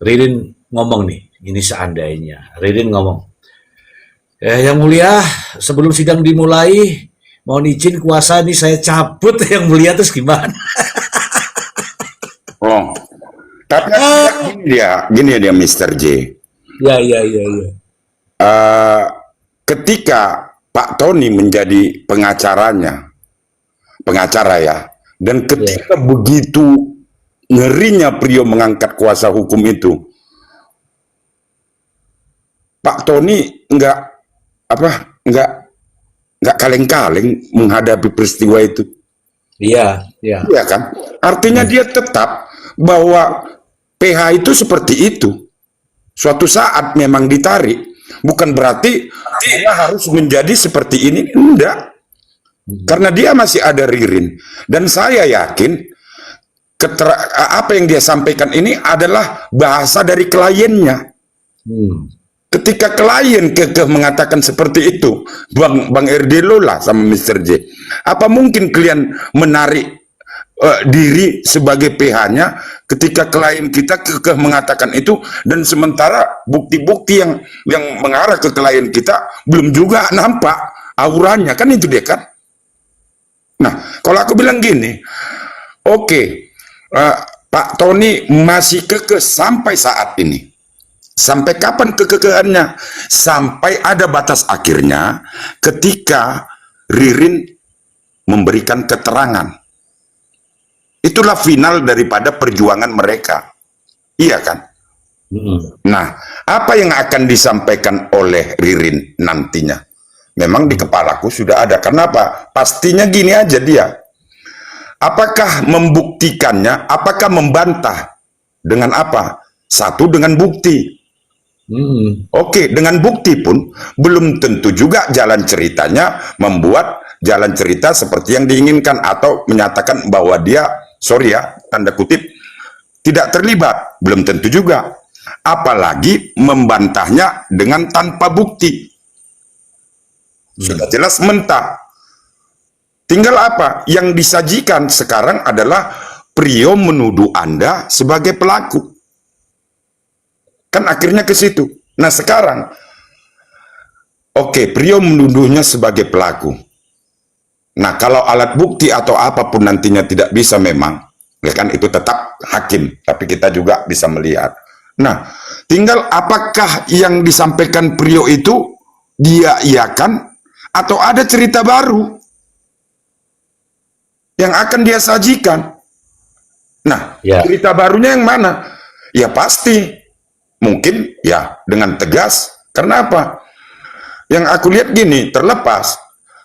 Ririn ngomong nih, ini seandainya. Ririn ngomong, yang mulia, sebelum sidang dimulai, mohon izin kuasa ini saya cabut. Yang mulia terus gimana? Tapi gini ya dia Mr. J. Ya. Ketika Pak Tony menjadi pengacara ya, dan ketika begitu ngerinya Prio mengangkat kuasa hukum itu, Pak Tony nggak kaleng-kaleng menghadapi peristiwa itu. Iya kan? Artinya dia tetap bahwa PH itu seperti itu. Suatu saat memang ditarik, bukan berarti dia harus menjadi seperti ini, enggak. Karena dia masih ada Ririn. Dan saya yakin apa yang dia sampaikan ini adalah bahasa dari kliennya. Ketika klien mengatakan seperti itu, Bang RD Lola sama Mr. J, apa mungkin klien menarik diri sebagai PH-nya ketika klien kita mengatakan itu, dan sementara bukti-bukti yang mengarah ke klien kita belum juga nampak auranya, kan itu dia kan. Nah, kalau aku bilang gini, oke, Pak Tony masih kekeh sampai saat ini. Sampai kapan kekekeannya? Sampai ada batas akhirnya ketika Ririn memberikan keterangan. Itulah final daripada perjuangan mereka. Iya kan? Nah, apa yang akan disampaikan oleh Ririn nantinya? Memang di kepalaku sudah ada. Kenapa? Pastinya gini aja dia. Apakah membuktikannya? Apakah membantah? Dengan apa? Satu, dengan bukti. Oke, dengan bukti pun belum tentu juga jalan ceritanya membuat jalan cerita seperti yang diinginkan atau menyatakan bahwa dia, sorry ya, tanda kutip, tidak terlibat. Belum tentu juga. Apalagi membantahnya dengan tanpa bukti. Sudah jelas mentah. Tinggal apa? Yang disajikan sekarang adalah Priyo menuduh Anda sebagai pelaku. Kan akhirnya ke situ. Nah sekarang, oke, Priyo menuduhnya sebagai pelaku. Nah kalau alat bukti atau apapun nantinya tidak bisa memang, ya kan itu tetap hakim. Tapi kita juga bisa melihat. Nah, tinggal apakah yang disampaikan Priyo itu dia iakan atau ada cerita baru yang akan dia sajikan. Nah, cerita barunya yang mana? Ya pasti mungkin ya dengan tegas. Karena apa? Yang aku lihat gini, terlepas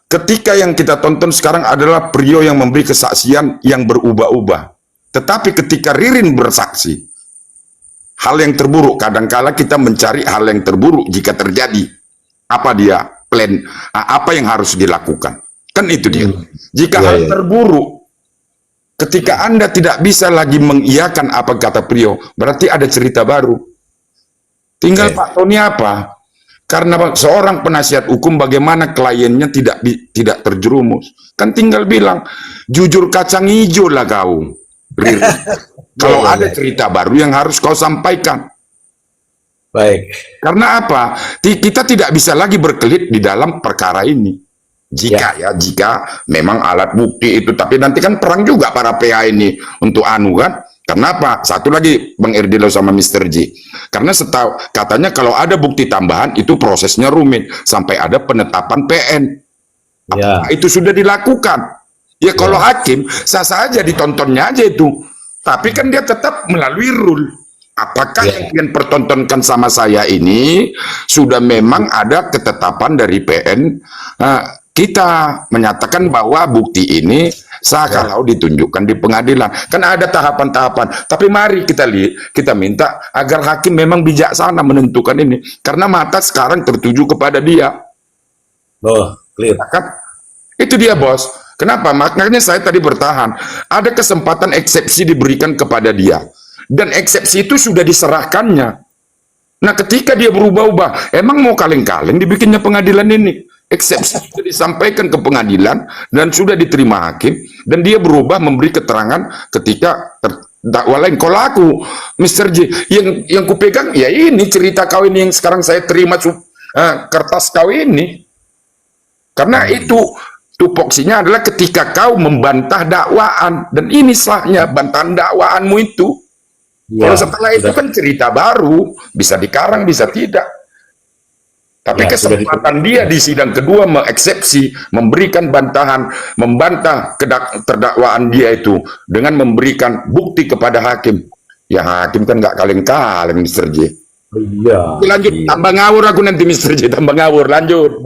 ketika yang kita tonton sekarang adalah Priyo yang memberi kesaksian yang berubah-ubah. Tetapi ketika Ririn bersaksi, hal yang terburuk, kadangkala kita mencari hal yang terburuk jika terjadi. Apa dia? Plan, apa yang harus dilakukan? Kan itu dia. Jika hal terburuk, ketika Anda tidak bisa lagi mengiyakan apa kata Priyo, berarti ada cerita baru. Tinggal Pak Tony apa? Karena seorang penasihat hukum bagaimana kliennya tidak terjerumus. Kan tinggal bilang, jujur kacang hijau lah kau. Kalau ada cerita baru yang harus kau sampaikan. Baik. Karena apa? Kita tidak bisa lagi berkelit di dalam perkara ini. Jika memang alat bukti itu, tapi nanti kan perang juga para PH ini untuk anu kan. Kenapa? Satu lagi Bang Erdilo sama Mr. J. Karena katanya kalau ada bukti tambahan itu prosesnya rumit sampai ada penetapan PN. Apakah itu sudah dilakukan? Ya kalau hakim sah-sah aja ditontonnya aja itu. Tapi kan dia tetap melalui rule. Apakah yang ingin pertontonkan sama saya ini sudah memang ada ketetapan dari PN? Kita menyatakan bahwa bukti ini sah kalau ditunjukkan di pengadilan. Kan ada tahapan-tahapan. Tapi mari kita minta agar hakim memang bijaksana menentukan ini. Karena mata sekarang tertuju kepada dia. Oh, clear. Kan? Itu dia bos. Kenapa? Makanya saya tadi bertahan. Ada kesempatan eksepsi diberikan kepada dia. Dan eksepsi itu sudah diserahkannya. Nah ketika dia berubah-ubah, emang mau kaleng-kaleng dibikinnya pengadilan ini. Eksepsi sudah disampaikan ke pengadilan dan sudah diterima hakim. Dan dia berubah memberi keterangan ketika terdakwa lain. Kalau aku, Mr. J, yang kupegang, ya ini cerita kau ini yang sekarang saya terima kertas kau ini. Karena itu tupoksinya adalah ketika kau membantah dakwaan. Dan ini sahnya bantahan dakwaanmu itu. Kalau setelah itu kan cerita baru, bisa dikarang, bisa tidak. Tapi kesempatan dia di sidang kedua mengeksepsi, memberikan bantahan, membantah terdakwaan dia itu dengan memberikan bukti kepada hakim. Ya hakim kan nggak kaleng-kaleng, Mr. J. Lanjut, tambah ngawur aku nanti Mr. J, tambah ngawur, lanjut.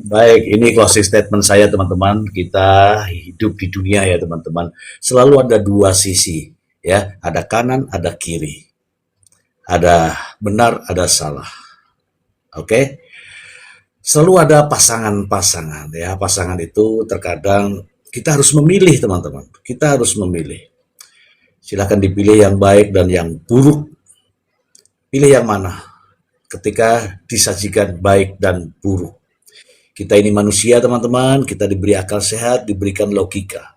Baik, ini closing statement saya teman-teman. Kita hidup di dunia ya teman-teman. Selalu ada dua sisi. Ya, ada kanan, ada kiri. Ada benar, ada salah. Oke? Selalu ada pasangan-pasangan ya. Pasangan itu terkadang kita harus memilih, teman-teman. Kita harus memilih. Silakan dipilih yang baik dan yang buruk. Pilih yang mana? Ketika disajikan baik dan buruk. Kita ini manusia, teman-teman. Kita diberi akal sehat, diberikan logika.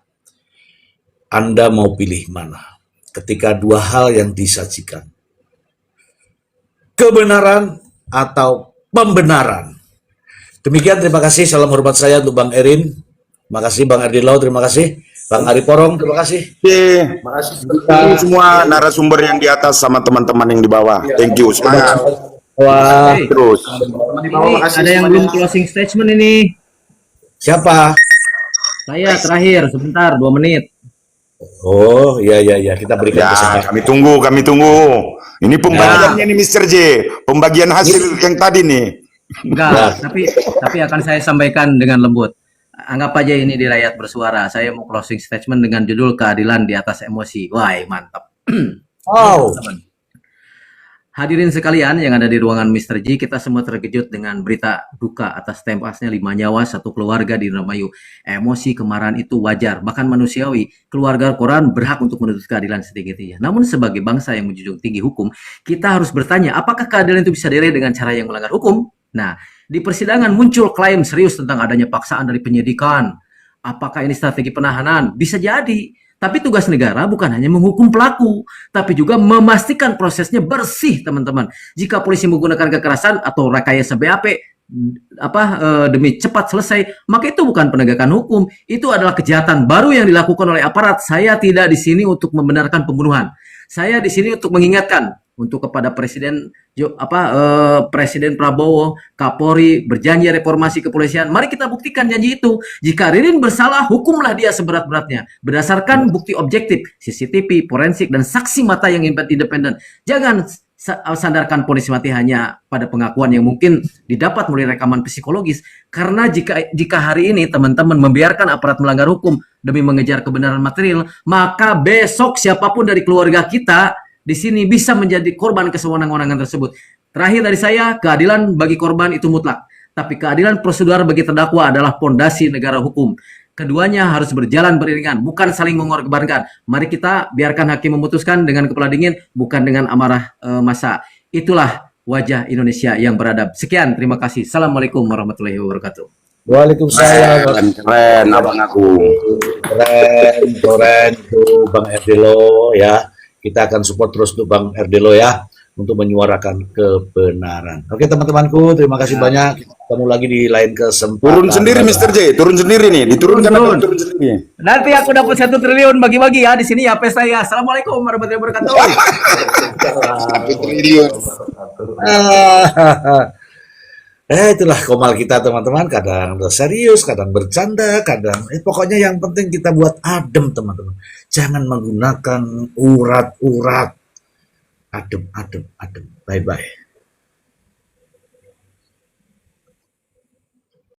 Anda mau pilih mana? Ketika dua hal yang disajikan, kebenaran atau pembenaran. Demikian, terima kasih, salam hormat saya untuk Bang Erin, terima kasih Bang Erdilo, terima kasih. Bang Ari Porong, terima kasih. Oke. Makasih Ini semua narasumber yang di atas sama teman-teman yang di bawah. Thank you. Semangat. Wah, Terus. Ini ada yang belum closing statement ini. siapa? Saya terakhir sebentar 2 menit. Oh, iya kita berikan Ya, kesempatan. kami tunggu. Ini pembagiannya nih Mr. J. Pembagian hasil yang tadi nih. Enggak, tapi akan saya sampaikan dengan lembut. Anggap aja ini di rakyat bersuara. Saya mau closing statement dengan judul keadilan di atas emosi. Wah, mantap. Wow. Hadirin sekalian yang ada di ruangan Mr. J, kita semua terkejut dengan berita duka atas tewasnya 5 nyawa satu keluarga di Indramayu. Emosi kemarahan itu wajar, bahkan manusiawi. Keluarga korban berhak untuk menuntut keadilan setinggi-tingginya. Namun sebagai bangsa yang menjunjung tinggi hukum, kita harus bertanya, apakah keadilan itu bisa diraih dengan cara yang melanggar hukum? Nah, di persidangan muncul klaim serius tentang adanya paksaan dari penyidikan. Apakah ini strategi penahanan? Bisa jadi. Tapi tugas negara bukan hanya menghukum pelaku, tapi juga memastikan prosesnya bersih, teman-teman. Jika polisi menggunakan kekerasan atau rekayasa BAP demi cepat selesai, maka itu bukan penegakan hukum, itu adalah kejahatan baru yang dilakukan oleh aparat. Saya tidak di sini untuk membenarkan pembunuhan. Saya di sini untuk mengingatkan untuk kepada Presiden Presiden Prabowo, Kapolri berjanji reformasi kepolisian. Mari kita buktikan janji itu. Jika Ririn bersalah, hukumlah dia seberat-beratnya berdasarkan bukti objektif, CCTV, forensik dan saksi mata yang independen. Jangan sandarkan ponis mati hanya pada pengakuan yang mungkin didapat melalui rekaman psikologis. Karena jika hari ini teman-teman membiarkan aparat melanggar hukum demi mengejar kebenaran material, maka besok siapapun dari keluarga kita di sini bisa menjadi korban kesewenang-wenangan tersebut. Terakhir dari saya, keadilan bagi korban itu mutlak. Tapi keadilan prosedural bagi terdakwa adalah pondasi negara hukum. Keduanya harus berjalan beriringan, bukan saling mengorbankan. Mari kita biarkan hakim memutuskan dengan kepala dingin, bukan dengan amarah massa. Itulah wajah Indonesia yang beradab. Sekian, terima kasih. Assalamualaikum warahmatullahi wabarakatuh. Waalaikumsalam. Keren, abang aku. Keren tuh Bang Erdelo ya. Kita akan support terus tuh Bang Erdelo ya untuk menyuarakan kebenaran. Oke teman-temanku, terima kasih banyak. Kita ketemu lagi di lain kesempatan. Turun sendiri Mr. J, turun sendiri nih. Diturunkan apa? Turun sendiri. Nanti aku dapat 1 triliun bagi-bagi ya di sini ya pesta ya. Assalamualaikum warahmatullahi wabarakatuh. Itulah Komal kita teman-teman. Kadang serius, kadang bercanda, kadang pokoknya yang penting kita buat adem teman-teman. Jangan menggunakan urat-urat. Adem. Bye-bye.